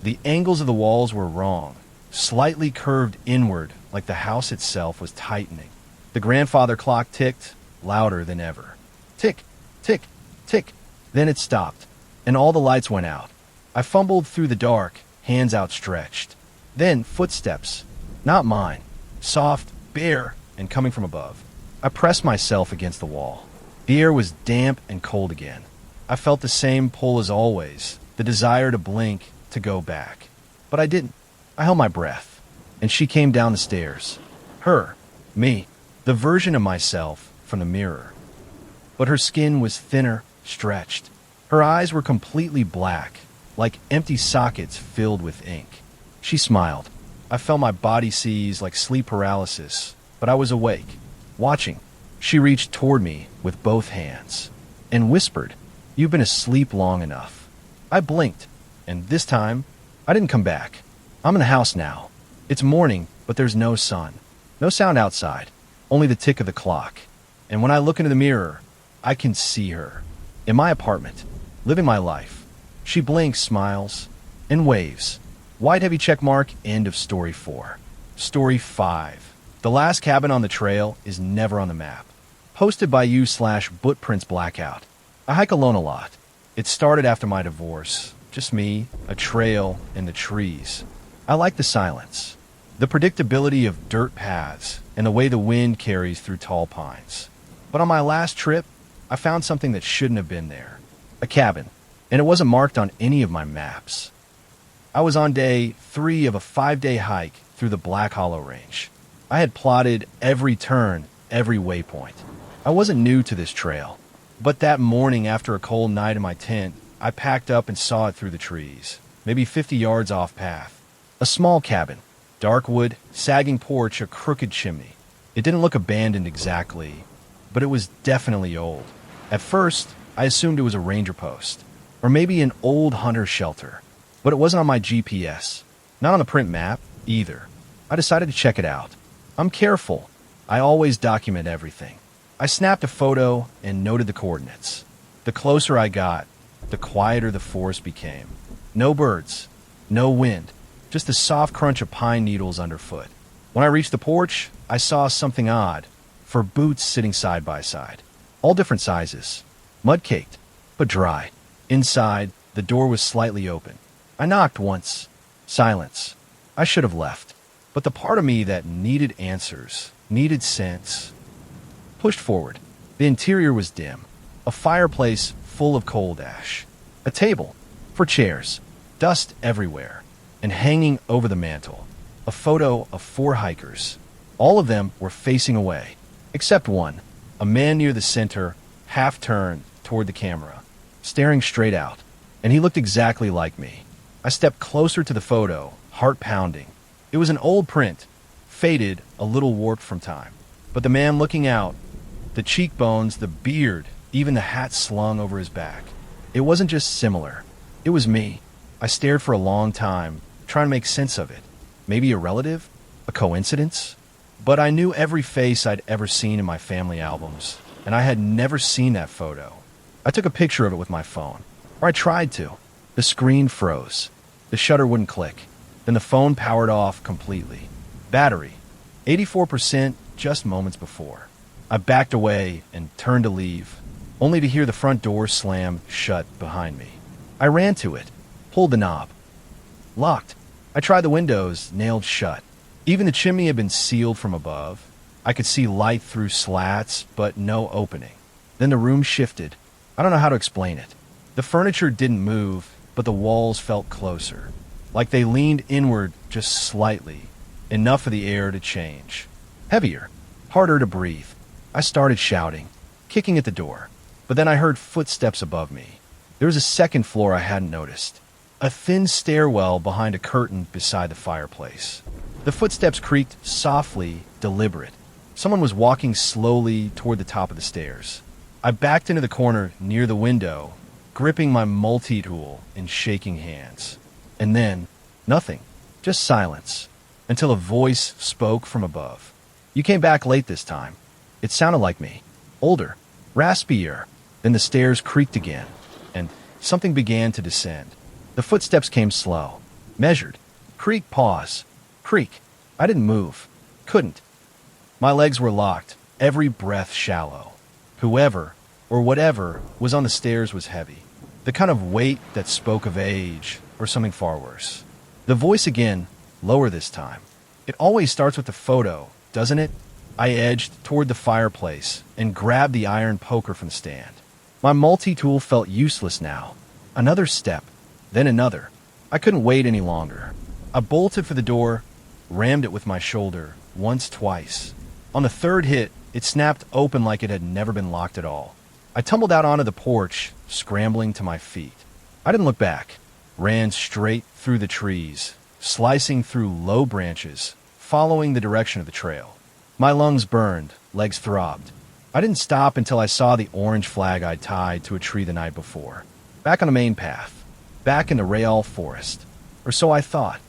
The angles of the walls were wrong, slightly curved inward like the house itself was tightening. The grandfather clock ticked, louder than ever. Tick, tick, tick. Then it stopped, and all the lights went out. I fumbled through the dark, hands outstretched. Then footsteps, not mine, soft, bare, and coming from above. I pressed myself against the wall. The air was damp and cold again. I felt the same pull as always, the desire to blink, to go back. But I didn't. I held my breath, and she came down the stairs. Her, me, the version of myself from the mirror. But her skin was thinner, stretched. Her eyes were completely black, like empty sockets filled with ink. She smiled. I felt my body seize like sleep paralysis, but I was awake, watching, She reached toward me with both hands and whispered, "You've been asleep long enough." I blinked, and this time, I didn't come back. I'm in the house now. It's morning, but there's no sun. No sound outside, only the tick of the clock. And when I look into the mirror, I can see her. In my apartment, living my life. She blinks, smiles, and waves. White heavy check mark, end of story 4. Story 5. The last cabin on the trail is never on the map. Posted by you/Bootprints Blackout. I hike alone a lot. It started after my divorce. Just me, a trail, and the trees. I like the silence. The predictability of dirt paths, and the way the wind carries through tall pines. But on my last trip, I found something that shouldn't have been there. A cabin, and it wasn't marked on any of my maps. I was on day 3 of a 5-day hike through the Black Hollow Range. I had plotted every turn, every waypoint. I wasn't new to this trail, but that morning after a cold night in my tent, I packed up and saw it through the trees, maybe 50 yards off path. A small cabin, dark wood, sagging porch, a crooked chimney. It didn't look abandoned exactly, but it was definitely old. At first, I assumed it was a ranger post, or maybe an old hunter shelter, but it wasn't on my GPS, not on the print map either. I decided to check it out. I'm careful. I always document everything. I snapped a photo and noted the coordinates. The closer I got, the quieter the forest became. No birds, no wind, just the soft crunch of pine needles underfoot. When I reached the porch, I saw something odd. 4 boots sitting side by side, all different sizes, mud-caked, but dry. Inside, the door was slightly open. I knocked once. Silence. I should have left. But the part of me that needed answers, needed sense, pushed forward. The interior was dim. A fireplace full of coal ash. A table for chairs. Dust everywhere. And hanging over the mantel, a photo of 4 hikers. All of them were facing away, except one, a man near the center, half turned toward the camera, staring straight out. And he looked exactly like me. I stepped closer to the photo, heart pounding. It was an old print, faded, a little warped from time. But the man looking out, the cheekbones, the beard, even the hat slung over his back. It wasn't just similar. It was me. I stared for a long time, trying to make sense of it. Maybe a relative? A coincidence? But I knew every face I'd ever seen in my family albums, and I had never seen that photo. I took a picture of it with my phone, or I tried to. The screen froze. The shutter wouldn't click. Then the phone powered off completely. Battery, 84% just moments before. I backed away and turned to leave, only to hear the front door slam shut behind me. I ran to it, pulled the knob. Locked. I tried the windows, nailed shut. Even the chimney had been sealed from above. I could see light through slats, but no opening. Then the room shifted. I don't know how to explain it. The furniture didn't move, but the walls felt closer, like they leaned inward just slightly, enough for the air to change. Heavier, harder to breathe. I started shouting, kicking at the door, but then I heard footsteps above me. There was a second floor I hadn't noticed. A thin stairwell behind a curtain beside the fireplace. The footsteps creaked softly, deliberate. Someone was walking slowly toward the top of the stairs. I backed into the corner near the window, gripping my multi-tool in shaking hands. And then, nothing, just silence, until a voice spoke from above. "You came back late this time." It sounded like me, older, raspier. Then the stairs creaked again, and something began to descend. The footsteps came slow, measured. Creak, pause. Creak. I didn't move. Couldn't. My legs were locked, every breath shallow. Whoever, or whatever, was on the stairs was heavy. The kind of weight that spoke of age, or something far worse. The voice again, lower this time. It always starts with the photo, doesn't it? I edged toward the fireplace and grabbed the iron poker from the stand. My multi-tool felt useless now. Another step, then another. I couldn't wait any longer. I bolted for the door, rammed it with my shoulder, once, twice. On the third hit, it snapped open like it had never been locked at all. I tumbled out onto the porch, scrambling to my feet. I didn't look back. Ran straight through the trees, slicing through low branches, following the direction of the trail. My lungs burned, legs throbbed. I didn't stop until I saw the orange flag I'd tied to a tree the night before. Back on the main path. Back in the Real forest. Or so I thought.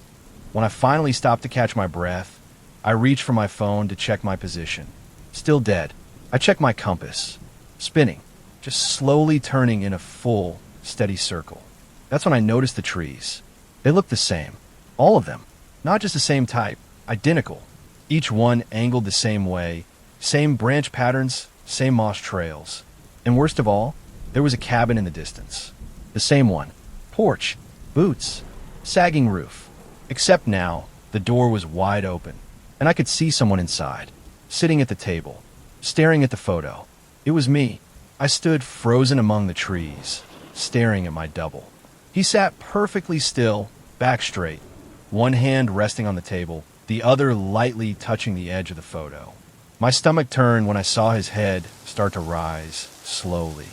When I finally stopped to catch my breath, I reached for my phone to check my position. Still dead. I checked my compass. Spinning. Just slowly turning in a full, steady circle. That's when I noticed the trees. They looked the same. All of them. Not just the same type. Identical. Each one angled the same way. Same branch patterns. Same moss trails. And worst of all, there was a cabin in the distance. The same one. Porch. Boots. Sagging roof. Except now, the door was wide open, and I could see someone inside, sitting at the table, staring at the photo. It was me. I stood frozen among the trees, staring at my double. He sat perfectly still, back straight, one hand resting on the table, the other lightly touching the edge of the photo. My stomach turned when I saw his head start to rise slowly.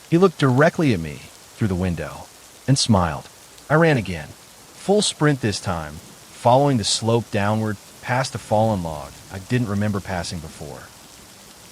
He looked directly at me through the window and smiled. I ran again, full sprint this time, following the slope downward past a fallen log I didn't remember passing before.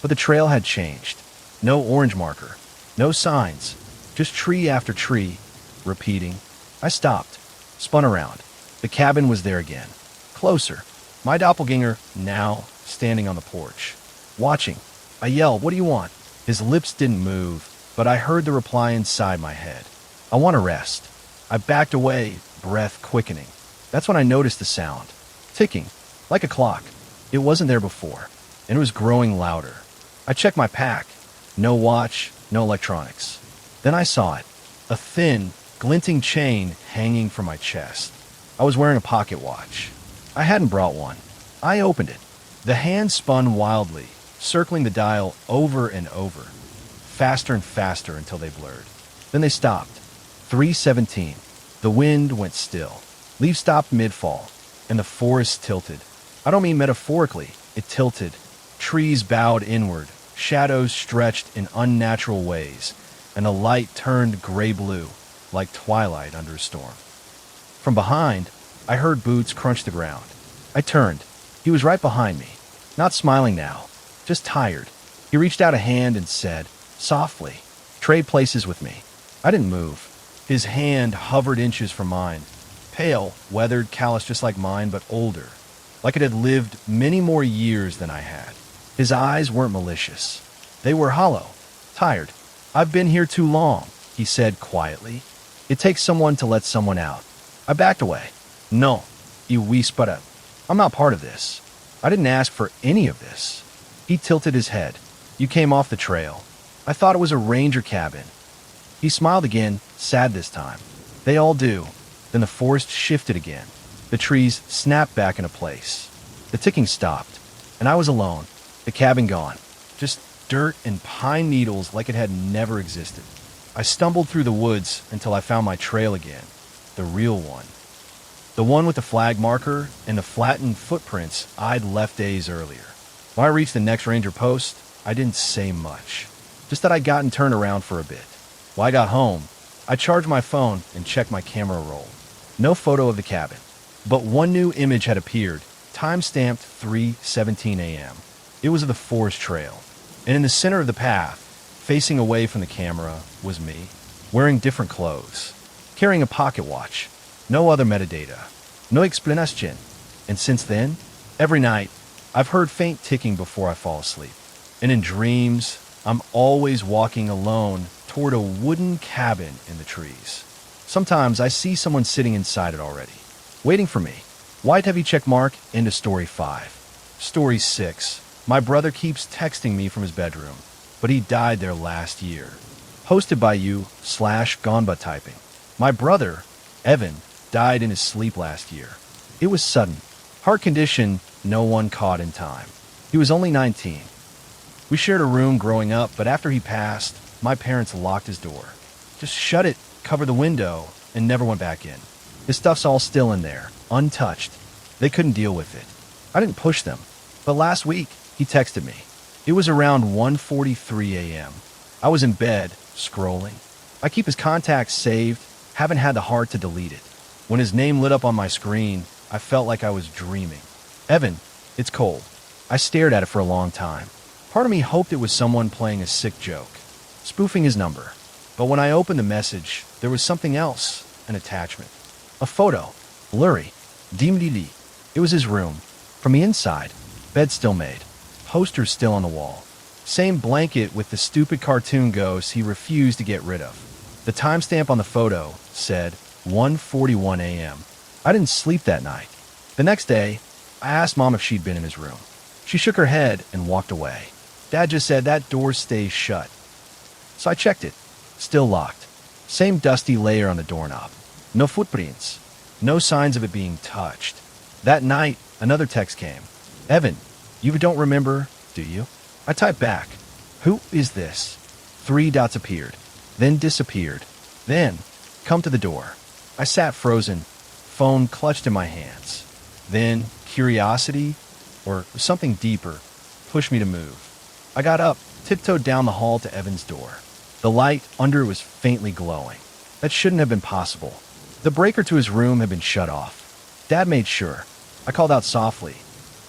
But the trail had changed. No orange marker, no signs, just tree after tree, repeating. I stopped, spun around. The cabin was there again, closer. My doppelganger now standing on the porch, watching. I yelled, "What do you want?" His lips didn't move, but I heard the reply inside my head. "I want to rest." I backed away, breath quickening. That's when I noticed the sound. Ticking, like a clock. It wasn't there before, and it was growing louder. I checked my pack. No watch, no electronics. Then I saw it. A thin, glinting chain hanging from my chest. I was wearing a pocket watch. I hadn't brought one. I opened it. The hand spun wildly, circling the dial over and over. Faster and faster until they blurred. Then they stopped. 3:17. The wind went still. Leaves stopped mid-fall, and the forest tilted. I don't mean metaphorically. It tilted. Trees bowed inward. Shadows stretched in unnatural ways, and the light turned gray-blue, like twilight under a storm. From behind, I heard boots crunch the ground. I turned. He was right behind me, not smiling now, just tired. He reached out a hand and said, softly, "Trade places with me." I didn't move. His hand hovered inches from mine, pale, weathered, calloused just like mine, but older, like it had lived many more years than I had. His eyes weren't malicious. They were hollow, tired. "I've been here too long," he said quietly. "It takes someone to let someone out." I backed away. "No, y whispered. I'm not part of this. I didn't ask for any of this." He tilted his head. "You came off the trail. I thought it was a ranger cabin." He smiled again, sad this time. They all do. Then the forest shifted again. The trees snapped back into place. The ticking stopped, and I was alone. The cabin gone. Just dirt and pine needles like it had never existed. I stumbled through the woods until I found my trail again. The real one. The one with the flag marker and the flattened footprints I'd left days earlier. When I reached the next ranger post, I didn't say much. Just that I'd gotten turned around for a bit. When I got home, I charged my phone and checked my camera roll. No photo of the cabin. But one new image had appeared, time-stamped 3:17 a.m. It was of the forest trail. And in the center of the path, facing away from the camera, was me, wearing different clothes, carrying a pocket watch. No other metadata. No explanation. And since then, every night, I've heard faint ticking before I fall asleep. And in dreams, I'm always walking alone toward a wooden cabin in the trees. Sometimes I see someone sitting inside it already, waiting for me. White heavy check mark into story 5. Story 6. My brother keeps texting me from his bedroom, but he died there last year. Hosted by you/Gonba typing. My brother, Evan, died in his sleep last year. It was sudden. Heart condition no one caught in time. He was only 19. We shared a room growing up, but after he passed, my parents locked his door. Just shut it, covered the window, and never went back in. His stuff's all still in there, untouched. They couldn't deal with it. I didn't push them. But last week, he texted me. It was around 1:43 a.m. I was in bed, scrolling. I keep his contacts saved, haven't had the heart to delete it. When his name lit up on my screen, I felt like I was dreaming. "Evan, it's cold." I stared at it for a long time. Part of me hoped it was someone playing a sick joke, spoofing his number. But when I opened the message, there was something else, an attachment. A photo, blurry, dim. It was his room. From the inside, bed still made, posters still on the wall. Same blanket with the stupid cartoon ghosts he refused to get rid of. The timestamp on the photo said 1:41 a.m. I didn't sleep that night. The next day, I asked Mom if she'd been in his room. She shook her head and walked away. Dad just said that door stays shut. So I checked it. Still locked. Same dusty layer on the doorknob. No footprints. No signs of it being touched. That night, another text came. Evan, you don't remember, do you? I typed back. Who is this? 3 dots appeared. Then disappeared. Then, come to the door. I sat frozen, phone clutched in my hands. Then, curiosity, or something deeper, pushed me to move. I got up, tiptoed down the hall to Evan's door. The light under it was faintly glowing. That shouldn't have been possible. The breaker to his room had been shut off. Dad made sure. I called out softly.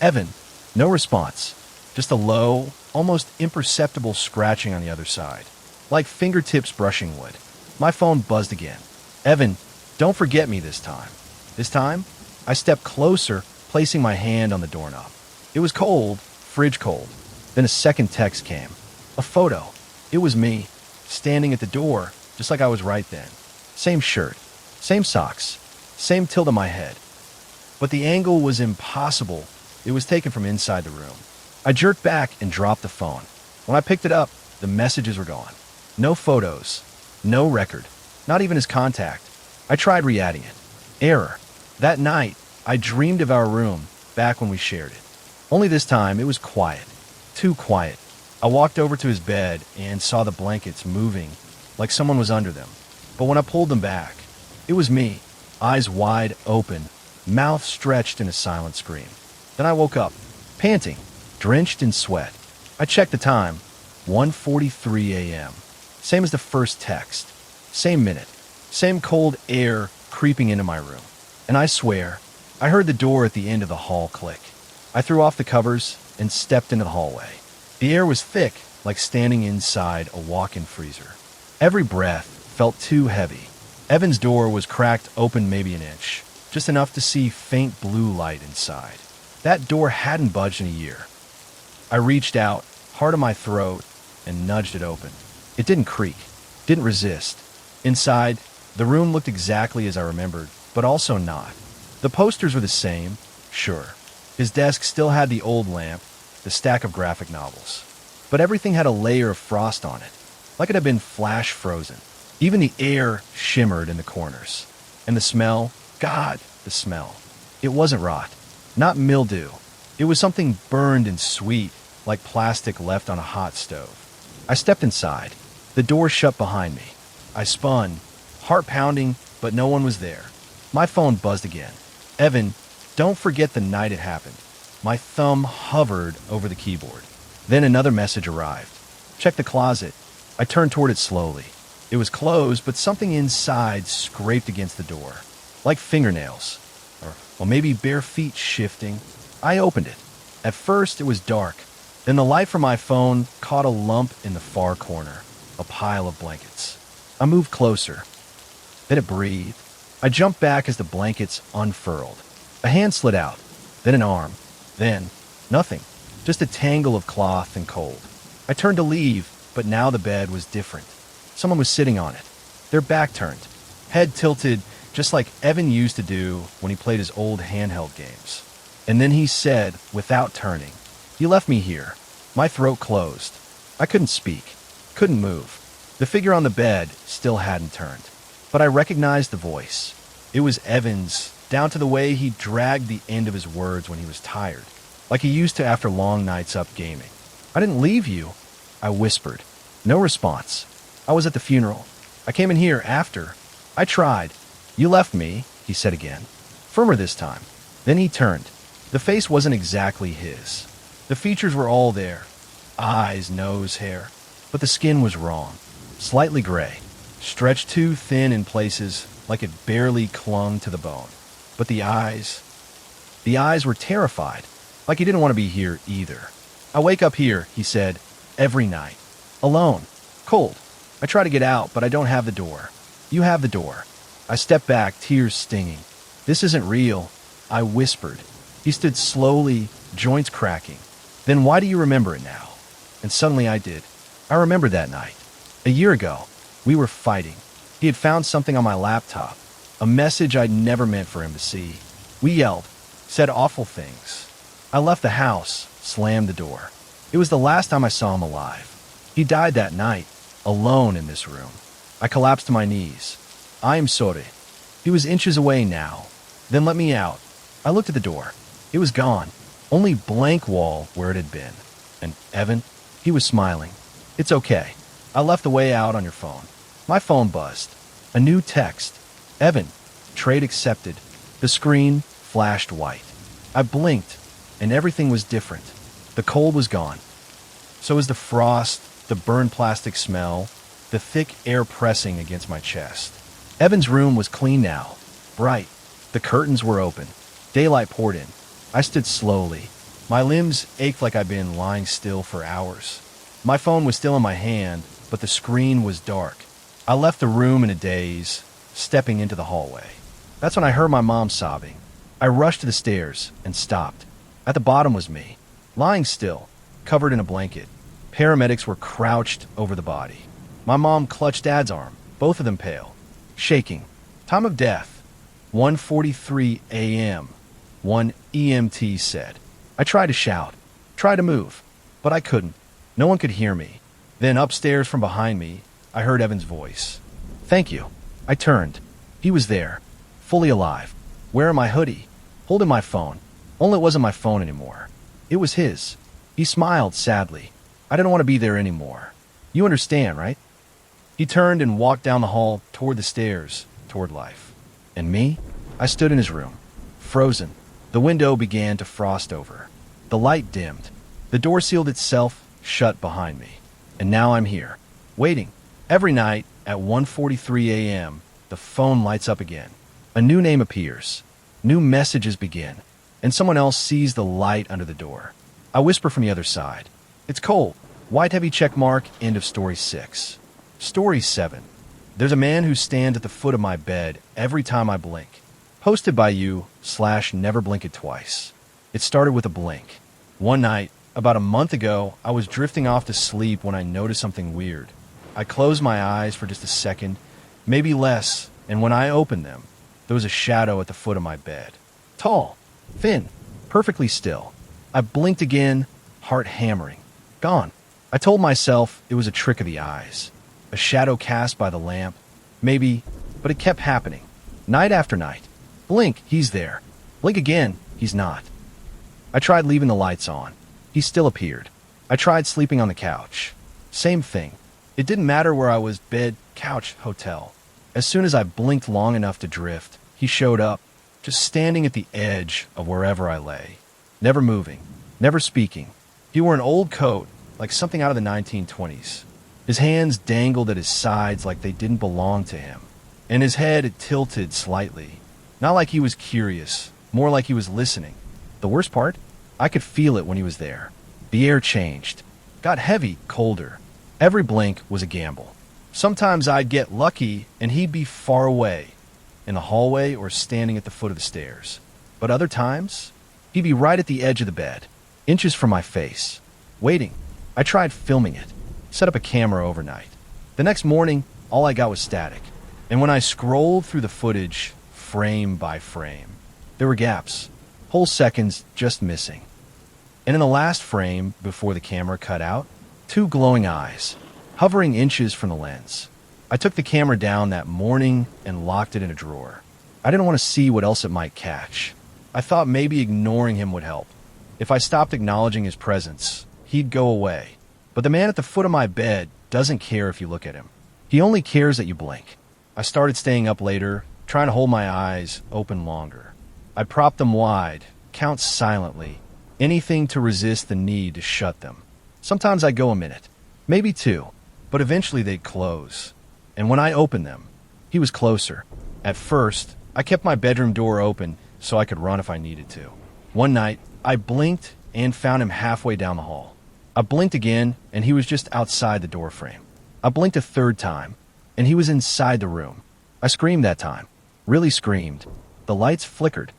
Evan, no response. Just a low, almost imperceptible scratching on the other side. Like fingertips brushing wood. My phone buzzed again. Evan, don't forget me this time. This time, I stepped closer, placing my hand on the doorknob. It was cold, fridge cold. Then a second text came. A photo. It was me, standing at the door, just like I was right then. Same shirt, same socks, same tilt on my head. But the angle was impossible. It was taken from inside the room. I jerked back and dropped the phone. When I picked it up, the messages were gone. No photos, no record, not even his contact. I tried re-adding it. Error. That night, I dreamed of our room back when we shared it. Only this time, it was quiet. Too quiet. I walked over to his bed and saw the blankets moving, like someone was under them. But when I pulled them back, it was me, eyes wide open, mouth stretched in a silent scream. Then I woke up, panting, drenched in sweat. I checked the time, 1:43 a.m. Same as the first text. Same minute. Same cold air creeping into my room. And I swear, I heard the door at the end of the hall click. I threw off the covers and stepped into the hallway. The air was thick, like standing inside a walk-in freezer. Every breath felt too heavy. Evan's door was cracked open maybe an inch, just enough to see faint blue light inside. That door hadn't budged in a year. I reached out, hard in my throat, and nudged it open. It didn't creak, didn't resist. Inside, the room looked exactly as I remembered, but also not. The posters were the same, sure. His desk still had the old lamp, the stack of graphic novels. But everything had a layer of frost on it, like it had been flash frozen. Even the air shimmered in the corners. And the smell, God, the smell. It wasn't rot, not mildew. It was something burned and sweet, like plastic left on a hot stove. I stepped inside. The door shut behind me. I spun, heart pounding, but no one was there. My phone buzzed again. Evan, don't forget the night it happened. My thumb hovered over the keyboard. Then another message arrived. Check the closet. I turned toward it slowly. It was closed, but something inside scraped against the door, like fingernails, or maybe bare feet shifting. I opened it. At first, it was dark. Then the light from my phone caught a lump in the far corner, a pile of blankets. I moved closer. Then it breathed. I jumped back as the blankets unfurled. A hand slid out, then an arm, then nothing, just a tangle of cloth and cold. I turned to leave, but now the bed was different. Someone was sitting on it, their back turned, head tilted just like Evan used to do when he played his old handheld games. And then he said, without turning, "You left me here." My throat closed. I couldn't speak, couldn't move. The figure on the bed still hadn't turned. But I recognized the voice. It was Evan's, down to the way he dragged the end of his words when he was tired, like he used to after long nights up gaming. "I didn't leave you," I whispered. No response. "I was at the funeral. I came in here after. I tried." "You left me," he said again, firmer this time. Then he turned. The face wasn't exactly his. The features were all there. Eyes, nose, hair. But the skin was wrong. Slightly gray. Stretched too thin in places, like it barely clung to the bone. But the eyes were terrified, like he didn't want to be here either. I wake up here, he said, every night. Alone. Cold. I try to get out, but I don't have the door. You have the door. I step back, tears stinging. This isn't real, I whispered. He stood slowly, joints cracking. Then why do you remember it now? And suddenly I did. I remembered that night. A year ago, we were fighting. He had found something on my laptop, a message I'd never meant for him to see. We yelled, said awful things. I left the house, slammed the door. It was the last time I saw him alive. He died that night, alone in this room. I collapsed to my knees. I am sorry. He was inches away now. Then let me out. I looked at the door. It was gone. Only blank wall where it had been. And Evan? He was smiling. It's okay. I left the way out on your phone. My phone buzzed. A new text. Evan, trade accepted. The screen flashed white. I blinked, and everything was different. The cold was gone. So was the frost, the burned plastic smell, the thick air pressing against my chest. Evan's room was clean now, bright. The curtains were open. Daylight poured in. I stood slowly. My limbs ached like I'd been lying still for hours. My phone was still in my hand, but the screen was dark. I left the room in a daze, stepping into the hallway. That's when I heard my mom sobbing. I rushed to the stairs and stopped. At the bottom was me, lying still, covered in a blanket. Paramedics were crouched over the body. My mom clutched Dad's arm, both of them pale, shaking. Time of death, 1:43 a.m., 1 EMT said. I tried to shout, tried to move, but I couldn't. No one could hear me. Then upstairs from behind me, I heard Evan's voice. Thank you. I turned. He was there, fully alive, wearing my hoodie, holding my phone. Only it wasn't my phone anymore. It was his. He smiled sadly. I didn't want to be there anymore. You understand, right? He turned and walked down the hall toward the stairs, toward life. And me? I stood in his room, frozen. The window began to frost over. The light dimmed. The door sealed itself shut behind me. And now I'm here, waiting. Every night at 1:43 a.m., the phone lights up again. A new name appears. New messages begin. And someone else sees the light under the door. I whisper from the other side. It's cold. White heavy check mark, end of story 6. Story 7. There's a man who stands at the foot of my bed every time I blink. Posted by you / never blink it twice. It started with a blink. One night, about a month ago, I was drifting off to sleep when I noticed something weird. I closed my eyes for just a second, maybe less, and when I opened them, there was a shadow at the foot of my bed. Tall, thin, perfectly still. I blinked again, heart hammering. Gone. I told myself it was a trick of the eyes. A shadow cast by the lamp. Maybe, but it kept happening. Night after night. Blink, he's there. Blink again, he's not. I tried leaving the lights on. He still appeared. I tried sleeping on the couch. Same thing. It didn't matter where I was, bed, couch, hotel. As soon as I blinked long enough to drift, he showed up, just standing at the edge of wherever I lay. Never moving, never speaking. He wore an old coat, like something out of the 1920s. His hands dangled at his sides like they didn't belong to him. And his head tilted slightly. Not like he was curious, more like he was listening. The worst part? I could feel it when he was there. The air changed. Got heavy, colder. Every blink was a gamble. Sometimes I'd get lucky and he'd be far away, in the hallway or standing at the foot of the stairs. But other times, he'd be right at the edge of the bed, inches from my face, waiting. I tried filming it, set up a camera overnight. The next morning, all I got was static. And when I scrolled through the footage, frame by frame, there were gaps, whole seconds just missing. And in the last frame, before the camera cut out, 2 glowing eyes, hovering inches from the lens. I took the camera down that morning and locked it in a drawer. I didn't want to see what else it might catch. I thought maybe ignoring him would help. If I stopped acknowledging his presence, he'd go away. But the man at the foot of my bed doesn't care if you look at him. He only cares that you blink. I started staying up later, trying to hold my eyes open longer. I'd prop them wide, count silently, anything to resist the need to shut them. Sometimes I'd go a minute, maybe 2, but eventually they'd close. And when I opened them, he was closer. At first, I kept my bedroom door open so I could run if I needed to. One night, I blinked and found him halfway down the hall. I blinked again, and he was just outside the door frame. I blinked a third time, and he was inside the room. I screamed that time. Really screamed. The lights flickered.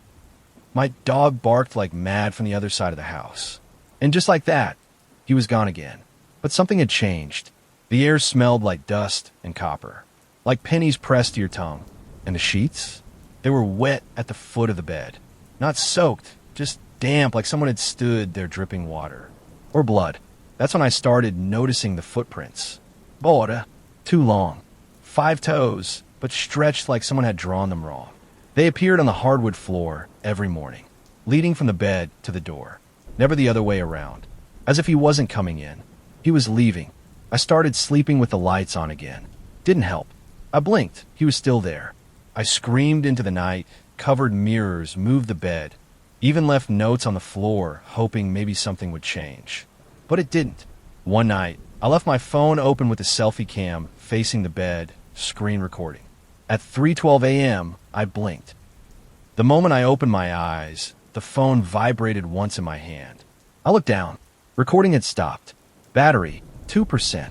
My dog barked like mad from the other side of the house. And just like that, he was gone again. But something had changed. The air smelled like dust and copper, like pennies pressed to your tongue. And the sheets? They were wet at the foot of the bed. Not soaked, just damp like someone had stood there dripping water. Or blood. That's when I started noticing the footprints. Border. Too long. 5 toes, but stretched like someone had drawn them wrong. They appeared on the hardwood floor every morning, leading from the bed to the door. Never the other way around. As if he wasn't coming in. He was leaving. I started sleeping with the lights on again. Didn't help. I blinked. He was still there. I screamed into the night, covered mirrors, moved the bed, even left notes on the floor, hoping maybe something would change. But it didn't. One night, I left my phone open with the selfie cam facing the bed, screen recording. At 3:12 a.m., I blinked. The moment I opened my eyes, the phone vibrated once in my hand. I looked down. Recording had stopped. Battery, 2%.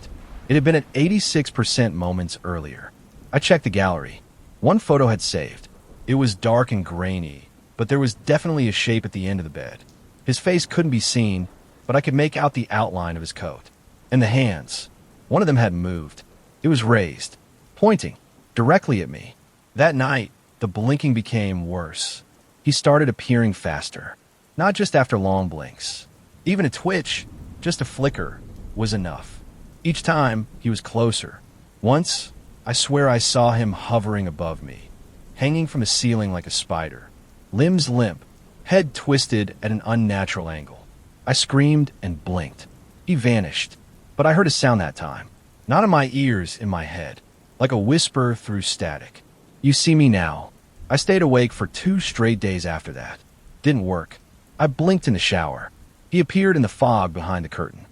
It had been at 86% moments earlier. I checked the gallery. One photo had saved. It was dark and grainy, but there was definitely a shape at the end of the bed. His face couldn't be seen, but I could make out the outline of his coat. And the hands. One of them had moved. It was raised, pointing directly at me. That night, the blinking became worse. He started appearing faster. Not just after long blinks. Even a twitch, just a flicker, was enough. Each time, he was closer. Once, I swear I saw him hovering above me, hanging from the ceiling like a spider. Limbs limp, head twisted at an unnatural angle. I screamed and blinked. He vanished. But I heard a sound that time. Not in my ears, in my head. Like a whisper through static. You see me now. I stayed awake for 2 straight days after that. Didn't work. I blinked in the shower. He appeared in the fog behind the curtain.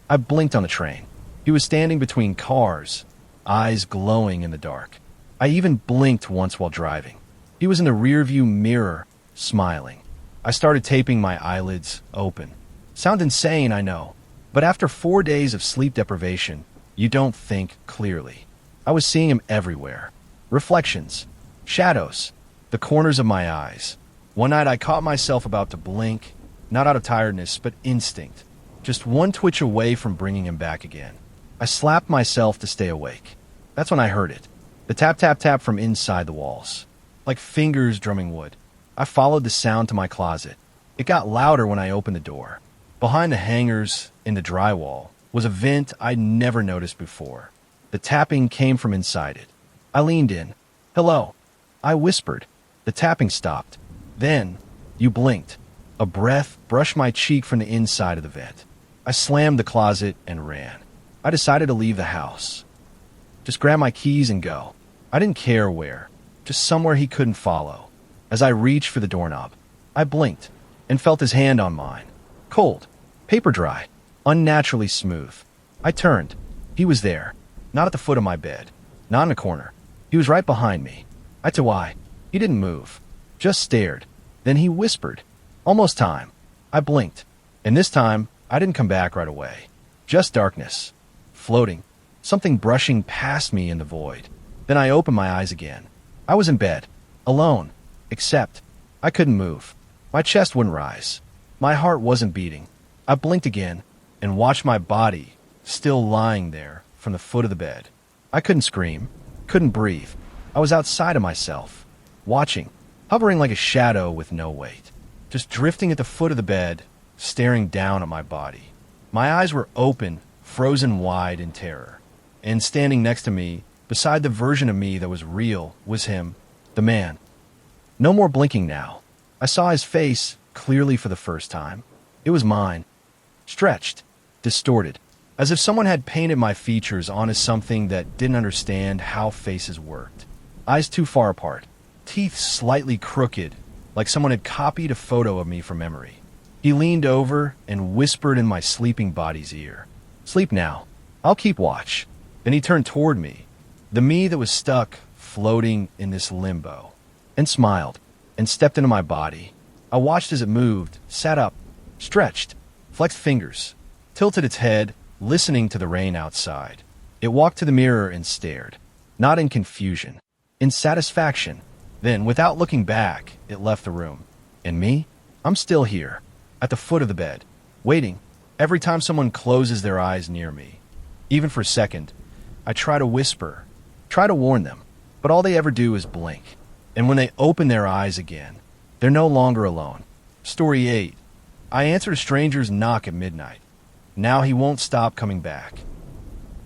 I blinked on the train. He was standing between cars, eyes glowing in the dark. I even blinked once while driving. He was in the rearview mirror, smiling. I started taping my eyelids open. Sound insane, I know. But after 4 days of sleep deprivation, you don't think clearly. I was seeing him everywhere. Reflections, shadows, the corners of my eyes. One night I caught myself about to blink, not out of tiredness, but instinct. Just one twitch away from bringing him back again. I slapped myself to stay awake. That's when I heard it. The tap, tap, tap from inside the walls. Like fingers drumming wood. I followed the sound to my closet. It got louder when I opened the door. Behind the hangers, in the drywall, was a vent I'd never noticed before. The tapping came from inside it. I leaned in. Hello. I whispered. The tapping stopped. Then, you blinked. A breath brushed my cheek from the inside of the vent. I slammed the closet and ran. I decided to leave the house. Just grab my keys and go. I didn't care where. Just somewhere he couldn't follow. As I reached for the doorknob, I blinked and felt his hand on mine. Cold. Paper dry. Unnaturally smooth. I turned. He was there. Not at the foot of my bed. Not in a corner. He was right behind me. I to why. He didn't move. Just stared. Then he whispered. Almost time. I blinked. And this time, I didn't come back right away. Just darkness. Floating. Something brushing past me in the void. Then I opened my eyes again. I was in bed. Alone. Except, I couldn't move. My chest wouldn't rise. My heart wasn't beating. I blinked again and watched my body still lying there from the foot of the bed. I couldn't scream. Couldn't breathe. I was outside of myself. Watching. Hovering like a shadow with no weight. Just drifting at the foot of the bed, staring down at my body. My eyes were open, frozen wide in terror. And standing next to me, beside the version of me that was real, was him, the man. No more blinking now. I saw his face clearly for the first time. It was mine. Stretched. Distorted. As if someone had painted my features onto something that didn't understand how faces worked. Eyes too far apart. Teeth slightly crooked, like someone had copied a photo of me from memory. He leaned over and whispered in my sleeping body's ear. Sleep now. I'll keep watch. Then he turned toward me, the me that was stuck, floating in this limbo, and smiled, and stepped into my body. I watched as it moved, sat up, stretched, flexed fingers. tilted its head, listening to the rain outside. It walked to the mirror and stared, not in confusion, in satisfaction. Then, without looking back, it left the room. And me? I'm still here, at the foot of the bed, waiting. Every time someone closes their eyes near me, even for a second, I try to whisper, try to warn them, but all they ever do is blink. And when they open their eyes again, they're no longer alone. Story 8. I answered a stranger's knock at midnight. Now he won't stop coming back.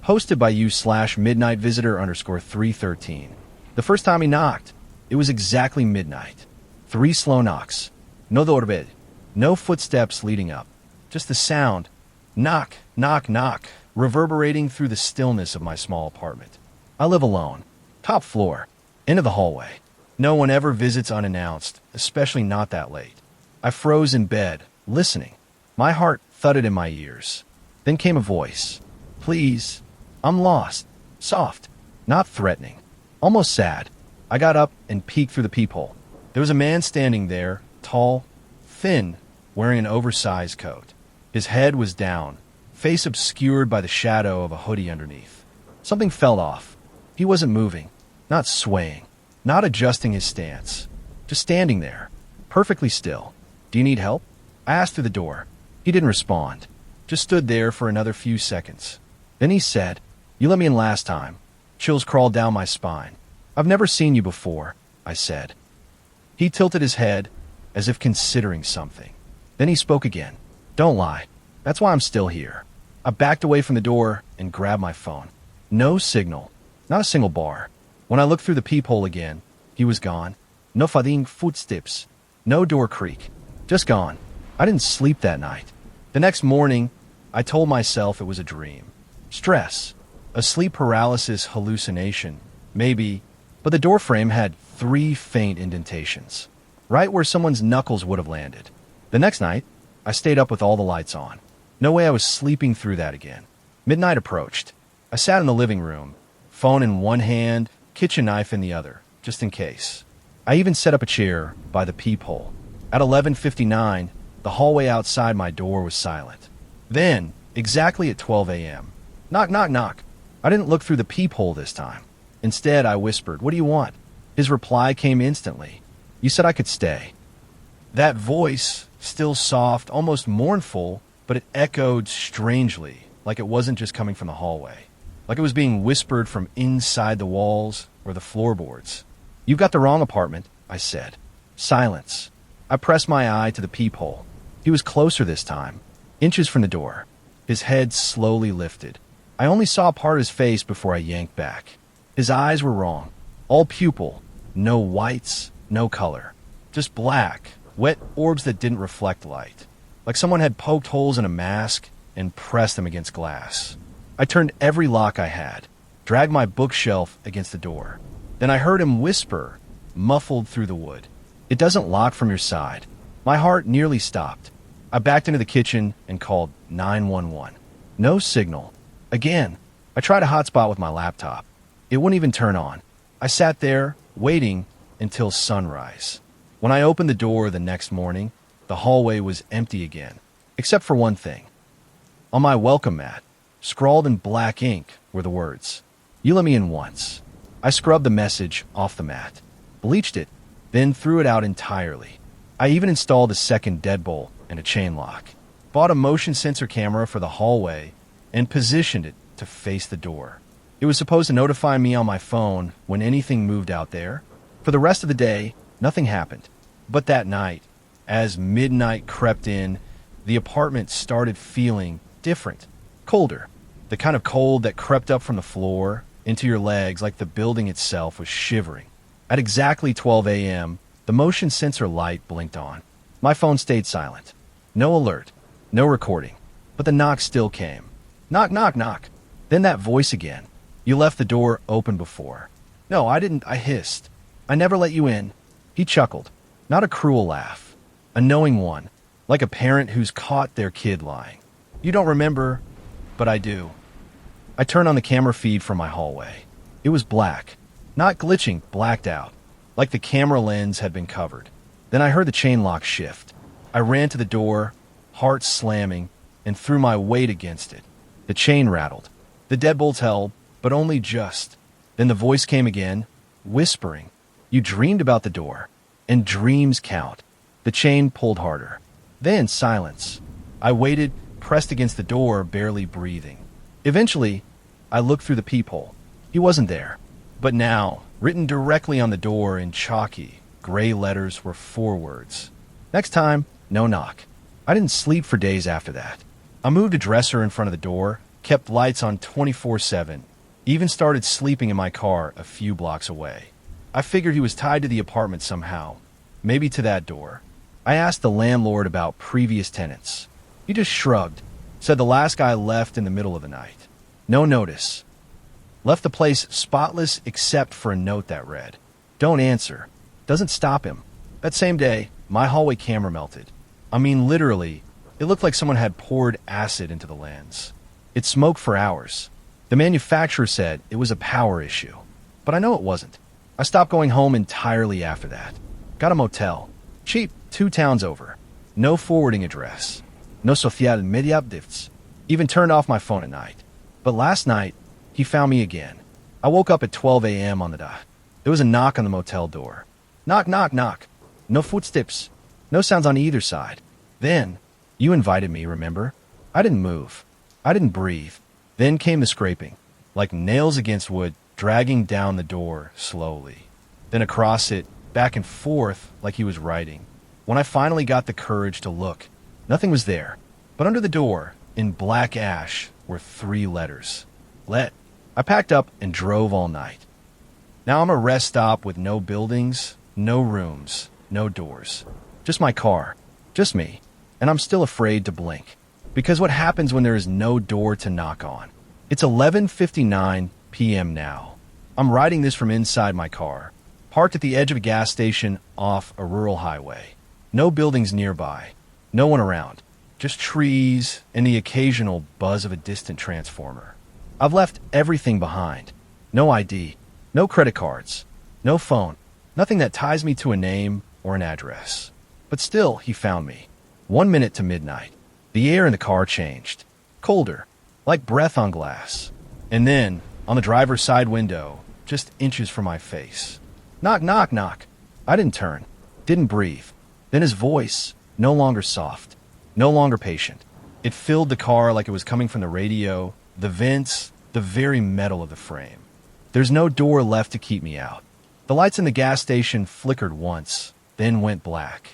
Hosted by you/midnightvisitor_313. The first time he knocked, it was exactly midnight. 3 slow knocks. No doorbell. No footsteps leading up. Just the sound. Knock, knock, knock, reverberating through the stillness of my small apartment. I live alone. Top floor. End of the hallway. No one ever visits unannounced, especially not that late. I froze in bed, listening. My heart thudded in my ears. Then came a voice. Please. I'm lost. Soft. Not threatening. Almost sad. I got up and peeked through the peephole. There was a man standing there, tall, thin, wearing an oversized coat. His head was down, face obscured by the shadow of a hoodie underneath. Something fell off. He wasn't moving, not swaying, not adjusting his stance. Just standing there, perfectly still. Do you need help? I asked through the door. He didn't respond. Just stood there for another few seconds. Then he said, You let me in last time. Chills crawled down my spine. I've never seen you before, I said. He tilted his head, as if considering something. Then he spoke again. Don't lie. That's why I'm still here. I backed away from the door and grabbed my phone. No signal. Not a single bar. When I looked through the peephole again, he was gone. No fading footsteps. No door creak. Just gone. I didn't sleep that night. The next morning, I told myself it was a dream. Stress. A sleep paralysis hallucination. Maybe. But the doorframe had 3 faint indentations. Right where someone's knuckles would have landed. The next night, I stayed up with all the lights on. No way I was sleeping through that again. Midnight approached. I sat in the living room, phone in one hand, kitchen knife in the other, just in case. I even set up a chair by the peephole. At 11:59, the hallway outside my door was silent. Then, exactly at 12 a.m., knock, knock, knock. I didn't look through the peephole this time. Instead, I whispered, What do you want? His reply came instantly. You said I could stay. That voice, still soft, almost mournful, but it echoed strangely, like it wasn't just coming from the hallway. Like it was being whispered from inside the walls or the floorboards. You've got the wrong apartment, I said. Silence. I pressed my eye to the peephole. He was closer this time, inches from the door. His head slowly lifted. I only saw part of his face before I yanked back. His eyes were wrong. All pupil. No whites, no color. Just black, wet orbs that didn't reflect light. Like someone had poked holes in a mask and pressed them against glass. I turned every lock I had, dragged my bookshelf against the door. Then I heard him whisper, muffled through the wood. It doesn't lock from your side. My heart nearly stopped. I backed into the kitchen and called 911. No signal. Again, I tried a hotspot with my laptop. It wouldn't even turn on. I sat there, waiting until sunrise. When I opened the door the next morning, the hallway was empty again, except for one thing. On my welcome mat, scrawled in black ink, were the words, You let me in once. I scrubbed the message off the mat, bleached it, then threw it out entirely. I even installed a second deadbolt and a chain lock, bought a motion sensor camera for the hallway, and positioned it to face the door. It was supposed to notify me on my phone when anything moved out there. For the rest of the day, nothing happened. But that night, as midnight crept in, the apartment started feeling different, colder. The kind of cold that crept up from the floor into your legs like the building itself was shivering. At exactly 12 a.m., the motion sensor light blinked on. My phone stayed silent. No alert, no recording. But the knock still came. Knock, knock, knock. Then that voice again. You left the door open before. No, I didn't, I hissed. I never let you in. He chuckled. Not a cruel laugh. A knowing one, like a parent who's caught their kid lying. You don't remember, but I do. I turned on the camera feed from my hallway. It was black. Not glitching, blacked out. Like the camera lens had been covered. Then I heard the chain lock shift. I ran to the door, heart slamming, and threw my weight against it. The chain rattled. The deadbolts held, but only just. Then the voice came again, whispering, "You dreamed about the door, and dreams count." The chain pulled harder. Then silence. I waited, pressed against the door, barely breathing. Eventually, I looked through the peephole. He wasn't there. But now, written directly on the door in chalky, gray letters were 4 words. Next time, no knock. I didn't sleep for days after that. I moved a dresser in front of the door, kept lights on 24/7, even started sleeping in my car a few blocks away. I figured he was tied to the apartment somehow, maybe to that door. I asked the landlord about previous tenants. He just shrugged, said the last guy left in the middle of the night. No notice. Left the place spotless except for a note that read, "Don't answer." Doesn't stop him. That same day, my hallway camera melted. I mean, literally, it looked like someone had poured acid into the lens. It smoked for hours. The manufacturer said it was a power issue, but I know it wasn't. I stopped going home entirely after that. Got a motel. Cheap, 2 towns over. No forwarding address. No social media updates. Even turned off my phone at night. But last night, he found me again. I woke up at 12 a.m. on the dot. There was a knock on the motel door. Knock, knock, knock. No footsteps. No sounds on either side. Then, you invited me, remember? I didn't move. I didn't breathe. Then came the scraping, like nails against wood, dragging down the door slowly. Then across it, back and forth, like he was writing. When I finally got the courage to look, nothing was there. But under the door, in black ash, were 3 letters. Let. I packed up and drove all night. Now I'm a rest stop with no buildings, no rooms, no doors. Just my car. Just me. And I'm still afraid to blink. Because what happens when there is no door to knock on? It's 11:59 p.m. now. I'm riding this from inside my car, parked at the edge of a gas station off a rural highway. No buildings nearby. No one around. Just trees and the occasional buzz of a distant transformer. I've left everything behind. No ID. No credit cards. No phone. Nothing that ties me to a name or an address. But still, he found me. 1 minute to midnight. The air in the car changed. Colder. Like breath on glass. And then, on the driver's side window, just inches from my face. Knock, knock, knock. I didn't turn. Didn't breathe. Then his voice, no longer soft. No longer patient. It filled the car like it was coming from the radio, the vents, the very metal of the frame. There's no door left to keep me out. The lights in the gas station flickered once, then went black.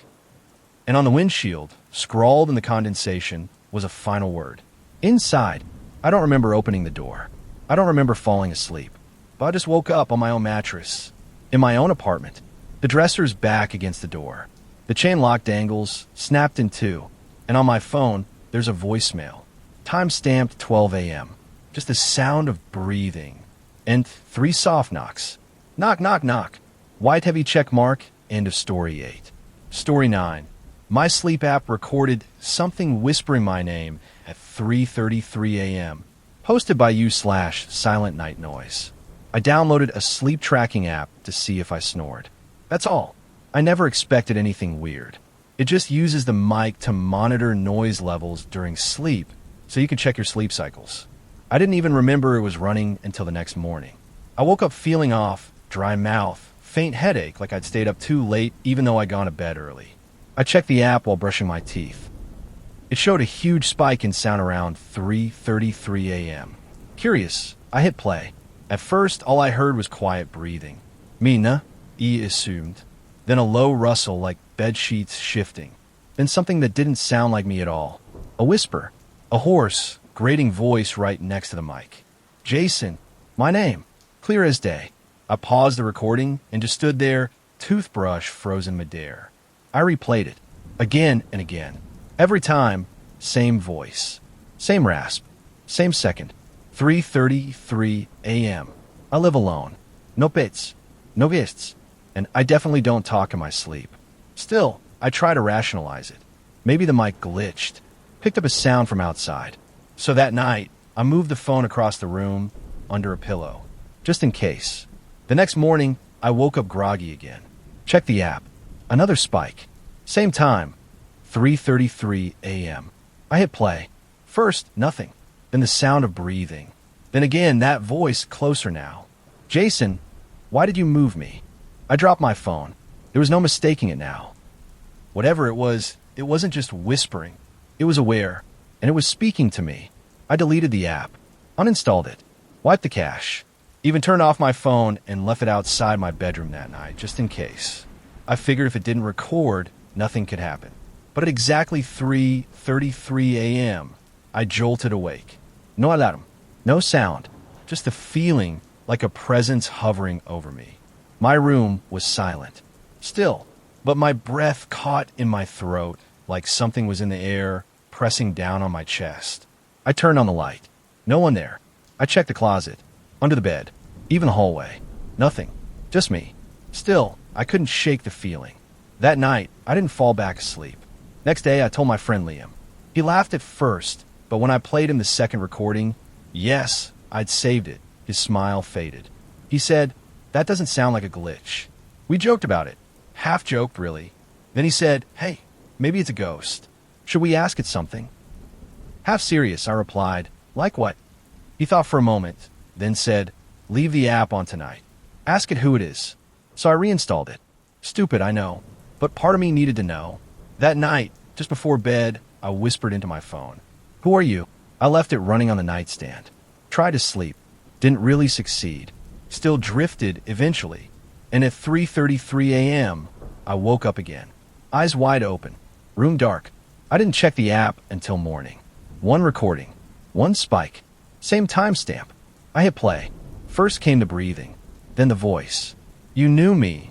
And on the windshield, scrawled in the condensation, was a final word. Inside, I don't remember opening the door. I don't remember falling asleep. But I just woke up on my own mattress. In my own apartment. The dresser's back against the door. The chain lock dangles, snapped in 2. And on my phone, there's a voicemail. Time stamped 12 a.m. Just the sound of breathing. And 3 soft knocks. Knock, knock, knock. White heavy check mark. End of story 8. Story 9. My sleep app recorded something whispering my name at 3:33 a.m. Posted by you/silent night noise. I downloaded a sleep tracking app to see if I snored. That's all. I never expected anything weird. It just uses the mic to monitor noise levels during sleep so you can check your sleep cycles. I didn't even remember it was running until the next morning. I woke up feeling off, dry mouth, faint headache like I'd stayed up too late even though I'd gone to bed early. I checked the app while brushing my teeth. It showed a huge spike in sound around 3:33 a.m. Curious, I hit play. At first, all I heard was quiet breathing. Mina, I assumed. Then a low rustle like bed sheets shifting. Then something that didn't sound like me at all. A whisper. A hoarse, grating voice right next to the mic. Jason, my name. Clear as day. I paused the recording and just stood there, toothbrush frozen midair. I replayed it. Again and again. Every time, same voice. Same rasp. Same second. 3:33 a.m. I live alone. No pets. No guests. And I definitely don't talk in my sleep. Still, I try to rationalize it. Maybe the mic glitched. Picked up a sound from outside. So that night, I moved the phone across the room, under a pillow. Just in case. The next morning, I woke up groggy again. Checked the app. Another spike. Same time. 3:33 a.m. I hit play. First, nothing. Then the sound of breathing. Then again, that voice closer now. Jason, why did you move me? I dropped my phone. There was no mistaking it now. Whatever it wasn't just whispering. It was aware, and it was speaking to me. I deleted the app, uninstalled it, wiped the cache, even turned off my phone and left it outside my bedroom that night, just in case. I figured if it didn't record, nothing could happen. But at exactly 3:33 a.m., I jolted awake. No alarm, no sound, just the feeling like a presence hovering over me. My room was silent, still, but my breath caught in my throat like something was in the air, pressing down on my chest. I turned on the light. No one there. I checked the closet, under the bed, even the hallway. Nothing. Just me. Still, I couldn't shake the feeling. That night, I didn't fall back asleep. Next day, I told my friend Liam. He laughed at first, but when I played him the second recording, yes, I'd saved it, his smile faded. He said, "That doesn't sound like a glitch." We joked about it. Half joked, really. Then he said, "Hey, maybe it's a ghost. Should we ask it something?" Half serious, I replied, "Like what?" He thought for a moment, then said, "Leave the app on tonight. Ask it who it is." So I reinstalled it. Stupid, I know, but part of me needed to know. That night, just before bed, I whispered into my phone, "Who are you?" I left it running on the nightstand. Tried to sleep. Didn't really succeed. Still drifted eventually. And at 3:33 a.m., I woke up again. Eyes wide open. Room dark. I didn't check the app until morning. One recording. One spike. Same timestamp. I hit play. First came the breathing. Then the voice. "You knew me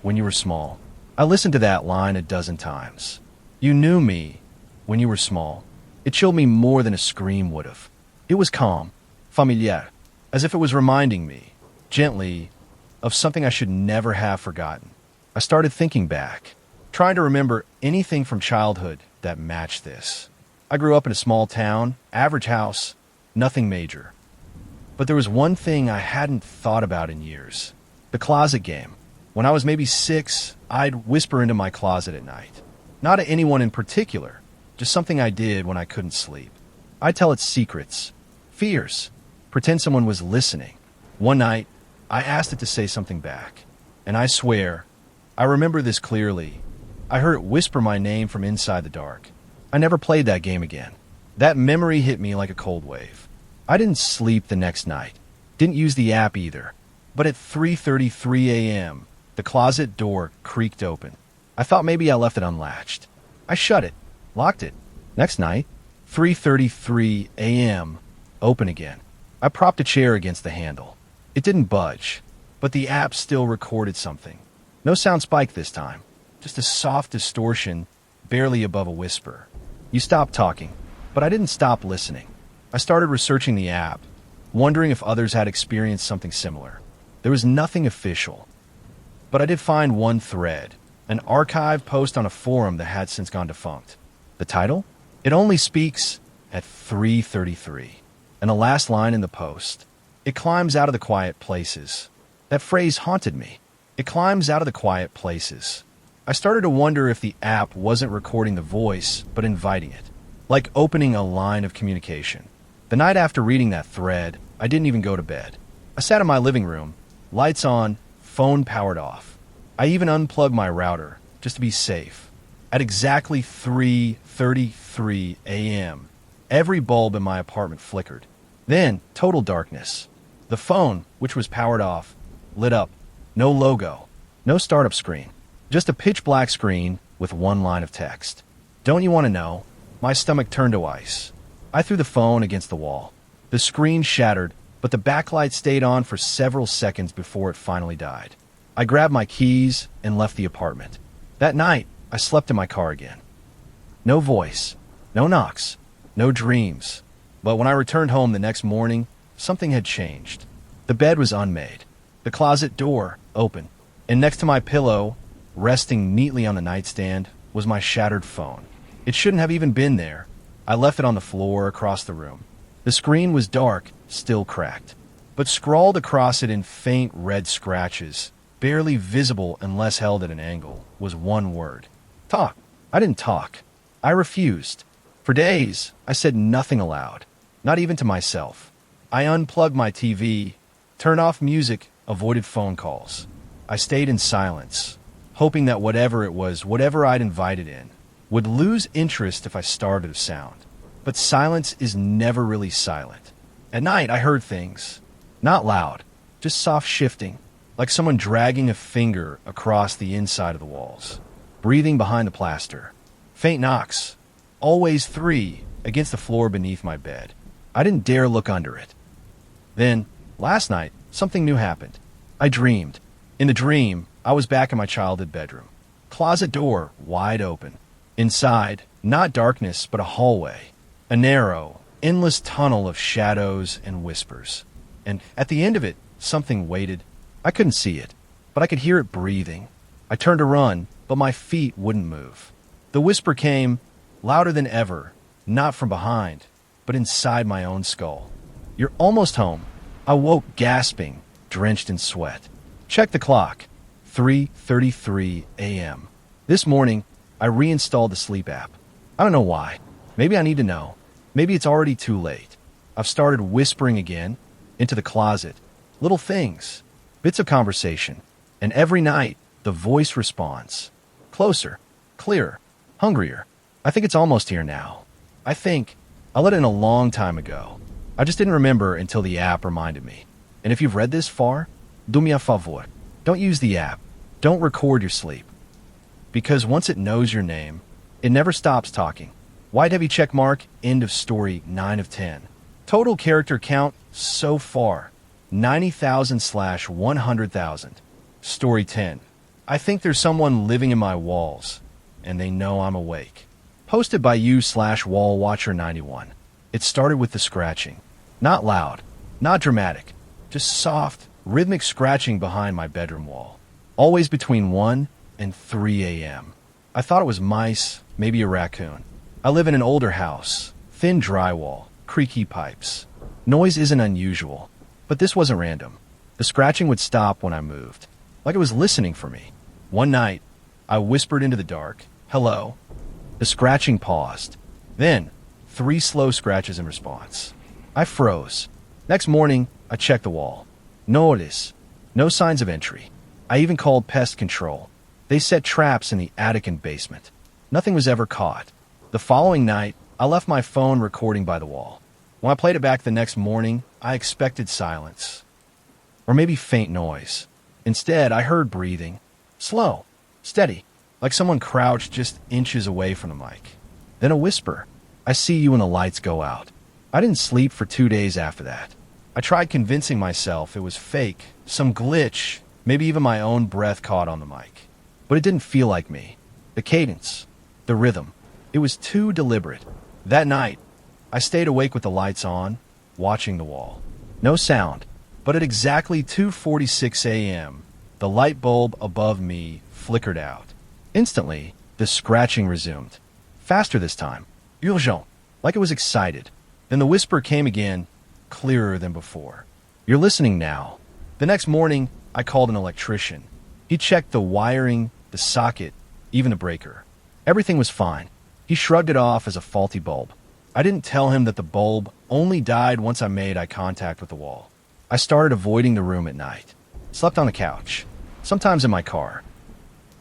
when you were small." I listened to that line a dozen times. "You knew me when you were small." It chilled me more than a scream would have. It was calm, familiar, as if it was reminding me, gently, of something I should never have forgotten. I started thinking back, trying to remember anything from childhood that matched this. I grew up in a small town, average house, nothing major. But there was one thing I hadn't thought about in years. The closet game. When I was maybe 6, I'd whisper into my closet at night. Not to anyone in particular, just something I did when I couldn't sleep. I'd tell it secrets, fears, pretend someone was listening. One night, I asked it to say something back. And I swear, I remember this clearly. I heard it whisper my name from inside the dark. I never played that game again. That memory hit me like a cold wave. I didn't sleep the next night. Didn't use the app either. But at 3:33 a.m., the closet door creaked open. I thought maybe I left it unlatched. I shut it, locked it. Next night, 3:33 a.m., open again. I propped a chair against the handle. It didn't budge, but the app still recorded something. No sound spike this time, just a soft distortion barely above a whisper. You stopped talking, but I didn't stop listening. I started researching the app, wondering if others had experienced something similar. There was nothing official, but I did find one thread, an archive post on a forum that had since gone defunct. The title? It only speaks at 3:33. And the last line in the post, "It climbs out of the quiet places." That phrase haunted me. It climbs out of the quiet places. I started to wonder if the app wasn't recording the voice, but inviting it, like opening a line of communication. The night after reading that thread, I didn't even go to bed. I sat in my living room, lights on, phone powered off. I even unplugged my router, just to be safe. At exactly 3:33 a.m., every bulb in my apartment flickered. Then, total darkness. The phone, which was powered off, lit up. No logo, no startup screen. Just a pitch-black screen with one line of text. Don't you want to know? My stomach turned to ice. I threw the phone against the wall. The screen shattered, but the backlight stayed on for several seconds before it finally died. I grabbed my keys and left the apartment. That night, I slept in my car again. No voice, no knocks, no dreams. But when I returned home the next morning, something had changed. The bed was unmade, the closet door open, and next to my pillow, resting neatly on the nightstand, was my shattered phone. It shouldn't have even been there. I left it on the floor across the room. The screen was dark, still cracked, but scrawled across it in faint red scratches, barely visible unless held at an angle, was one word. Talk. I didn't talk. I refused. For days, I said nothing aloud, not even to myself. I unplugged my TV, turned off music, avoided phone calls. I stayed in silence, hoping that whatever it was, whatever I'd invited in, would lose interest if I started a sound. But silence is never really silent. At night, I heard things. Not loud, just soft shifting, like someone dragging a finger across the inside of the walls. Breathing behind the plaster. Faint knocks. Always 3 against the floor beneath my bed. I didn't dare look under it. Then, last night, something new happened. I dreamed. In the dream, I was back in my childhood bedroom. Closet door wide open. Inside, not darkness, but a hallway. A narrow, endless tunnel of shadows and whispers. And at the end of it, something waited. I couldn't see it, but I could hear it breathing. I turned to run, but my feet wouldn't move. The whisper came, louder than ever, not from behind, but inside my own skull. "You're almost home." I woke gasping, drenched in sweat. Check the clock. 3:33 a.m. This morning, I reinstalled the sleep app. I don't know why. Maybe I need to know. Maybe it's already too late. I've started whispering again, into the closet. Little things, bits of conversation. And every night, the voice responds. Closer, clearer, hungrier. I think it's almost here now. I let it in a long time ago. I just didn't remember until the app reminded me. And if you've read this far, do me a favor. Don't use the app. Don't record your sleep. Because once it knows your name, it never stops talking. White heavy check mark, end of story, 9 of 10. Total character count so far, 90,000/100,000. Story 10. I think there's someone living in my walls, and they know I'm awake. Posted by you/wallwatcher91. It started with the scratching. Not loud, not dramatic, just soft, rhythmic scratching behind my bedroom wall. Always between 1 and 3 a.m. I thought it was mice, maybe a raccoon. I live in an older house, thin drywall, creaky pipes. Noise isn't unusual, but this wasn't random. The scratching would stop when I moved, like it was listening for me. One night, I whispered into the dark, "Hello." The scratching paused. Then, 3 slow scratches in response. I froze. Next morning, I checked the wall. No notice. No signs of entry. I even called pest control. They set traps in the attic and basement. Nothing was ever caught. The following night, I left my phone recording by the wall. When I played it back the next morning, I expected silence. Or maybe faint noise. Instead, I heard breathing. Slow, steady, like someone crouched just inches away from the mic. Then a whisper. "I see you when the lights go out." I didn't sleep for 2 days after that. I tried convincing myself it was fake, some glitch, maybe even my own breath caught on the mic. But it didn't feel like me. The cadence, the rhythm, it was too deliberate. That night, I stayed awake with the lights on, watching the wall. No sound, but at exactly 2:46 a.m., the light bulb above me flickered out. Instantly, the scratching resumed. Faster this time. Urgent, like it was excited. Then the whisper came again, clearer than before. "You're listening now." The next morning, I called an electrician. He checked the wiring, the socket, even the breaker. Everything was fine. He shrugged it off as a faulty bulb. I didn't tell him that the bulb only died once I made eye contact with the wall. I started avoiding the room at night. Slept on the couch, sometimes in my car.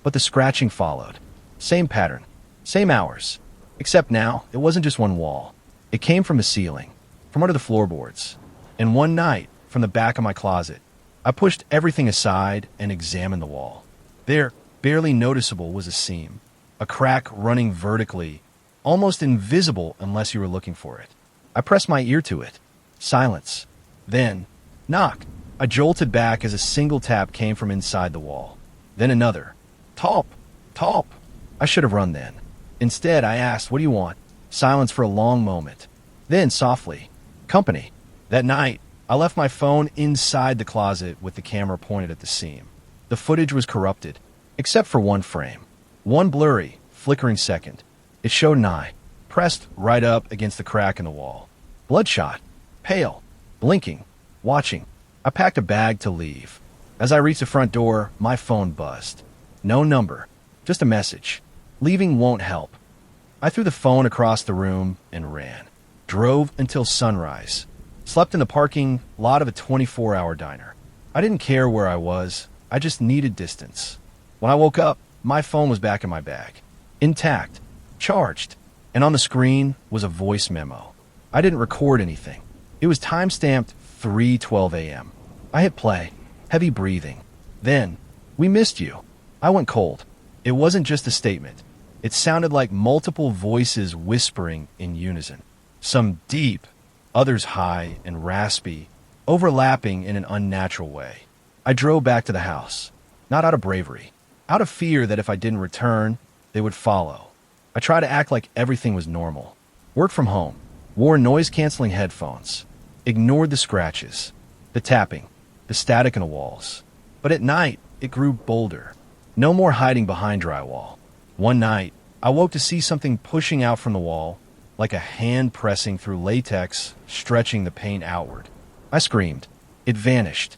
But the scratching followed. Same pattern, same hours. Except now, it wasn't just one wall. It came from the ceiling, from under the floorboards. And one night, from the back of my closet, I pushed everything aside and examined the wall. There, barely noticeable, was a seam. A crack running vertically, almost invisible unless you were looking for it. I pressed my ear to it. Silence. Then, knock. I jolted back as a single tap came from inside the wall. Then another. Talp. Talp. I should have run then. Instead, I asked, "What do you want?" Silence for a long moment. Then, softly, "Company." That night, I left my phone inside the closet with the camera pointed at the seam. The footage was corrupted, except for one frame. One blurry, flickering second. It showed an eye, pressed right up against the crack in the wall. Bloodshot, pale, blinking, watching. I packed a bag to leave. As I reached the front door, my phone buzzed. No number, just a message. "Leaving won't help." I threw the phone across the room and ran. Drove until sunrise. Slept in the parking lot of a 24-hour diner. I didn't care where I was. I just needed distance. When I woke up, my phone was back in my bag. Intact. Charged. And on the screen was a voice memo. I didn't record anything. It was time-stamped 3:12 a.m. I hit play. Heavy breathing. Then, "We missed you." I went cold. It wasn't just a statement. It sounded like multiple voices whispering in unison. Some deep, others high and raspy, overlapping in an unnatural way. I drove back to the house, not out of bravery, out of fear that if I didn't return, they would follow. I tried to act like everything was normal. Worked from home, wore noise-canceling headphones, ignored the scratches, the tapping, the static in the walls. But at night, it grew bolder. No more hiding behind drywall. One night, I woke to see something pushing out from the wall, like a hand pressing through latex, stretching the paint outward. I screamed. It vanished.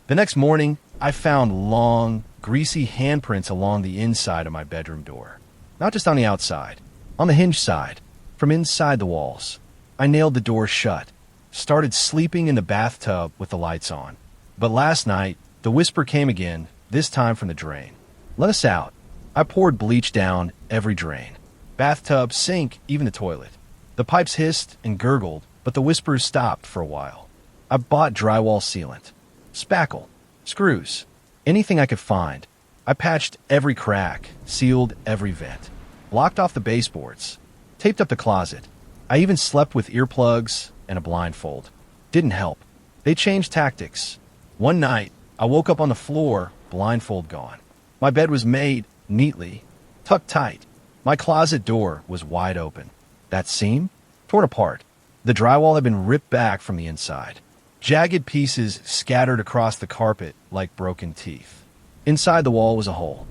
The next morning, I found long, greasy handprints along the inside of my bedroom door. Not just on the outside, on the hinge side, from inside the walls. I nailed the door shut, started sleeping in the bathtub with the lights on. But last night, the whisper came again, this time from the drain. "Let us out." I poured bleach down every drain. Bathtub, sink, even the toilet. The pipes hissed and gurgled, but the whispers stopped for a while. I bought drywall sealant, spackle, screws, anything I could find. I patched every crack, sealed every vent, blocked off the baseboards, taped up the closet. I even slept with earplugs and a blindfold. Didn't help. They changed tactics. One night, I woke up on the floor, blindfold gone. My bed was made neatly, tucked tight. My closet door was wide open. That seam? Torn apart. The drywall had been ripped back from the inside. Jagged pieces scattered across the carpet like broken teeth. Inside the wall was a hole.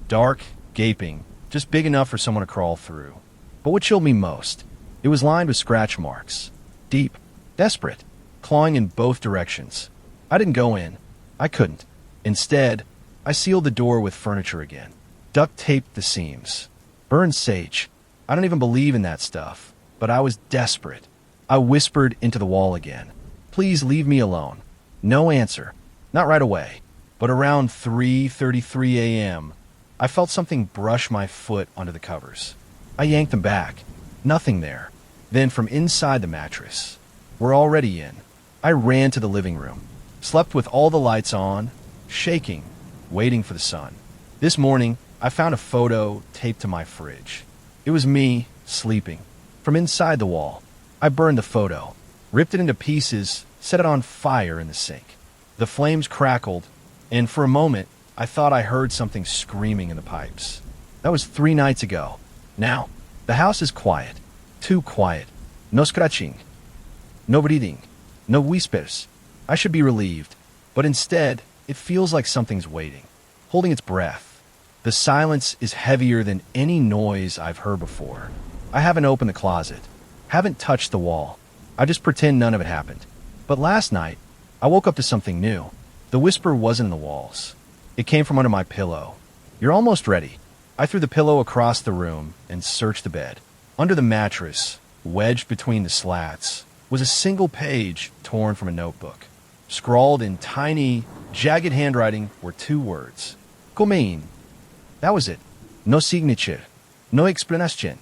Dark, gaping, just big enough for someone to crawl through. But what chilled me most, it was lined with scratch marks. Deep, desperate, clawing in both directions. I didn't go in. I couldn't. Instead, I sealed the door with furniture again. Duct taped the seams. Burned sage. I don't even believe in that stuff. But I was desperate. I whispered into the wall again. "Please leave me alone." No answer. Not right away. But around 3:33 a.m., I felt something brush my foot under the covers. I yanked them back. Nothing there. Then from inside the mattress. We're already in. I ran to the living room. Slept with all the lights on, shaking, waiting for the sun. This morning, I found a photo taped to my fridge. It was me, sleeping. From inside the wall. I burned the photo, ripped it into pieces, set it on fire in the sink. The flames crackled, and for a moment, I thought I heard something screaming in the pipes. That was 3 nights ago. Now, the house is quiet. Too quiet. No scratching. No breathing. No whispers. I should be relieved, but instead, it feels like something's waiting, holding its breath. The silence is heavier than any noise I've heard before. I haven't opened the closet, haven't touched the wall. I just pretend none of it happened. But last night, I woke up to something new. The whisper wasn't in the walls. It came from under my pillow. "You're almost ready." I threw the pillow across the room and searched the bed. Under the mattress, wedged between the slats, was a single page torn from a notebook. Scrawled in tiny, jagged handwriting were 2 words. "Comein." That was it. No signature. No explanation.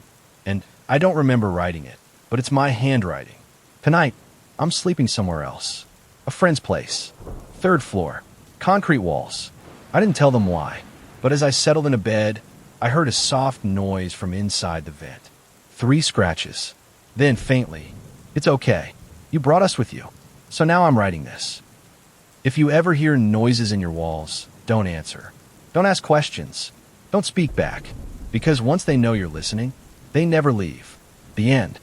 And I don't remember writing it, but it's my handwriting. Tonight, I'm sleeping somewhere else. A friend's place. 3rd floor. Concrete walls. I didn't tell them why, but as I settled into bed, I heard a soft noise from inside the vent. 3 scratches. Then, faintly, "It's okay. You brought us with you. So now I'm writing this." If you ever hear noises in your walls, don't answer. Don't ask questions. Don't speak back. Because once they know you're listening, they never leave. The end.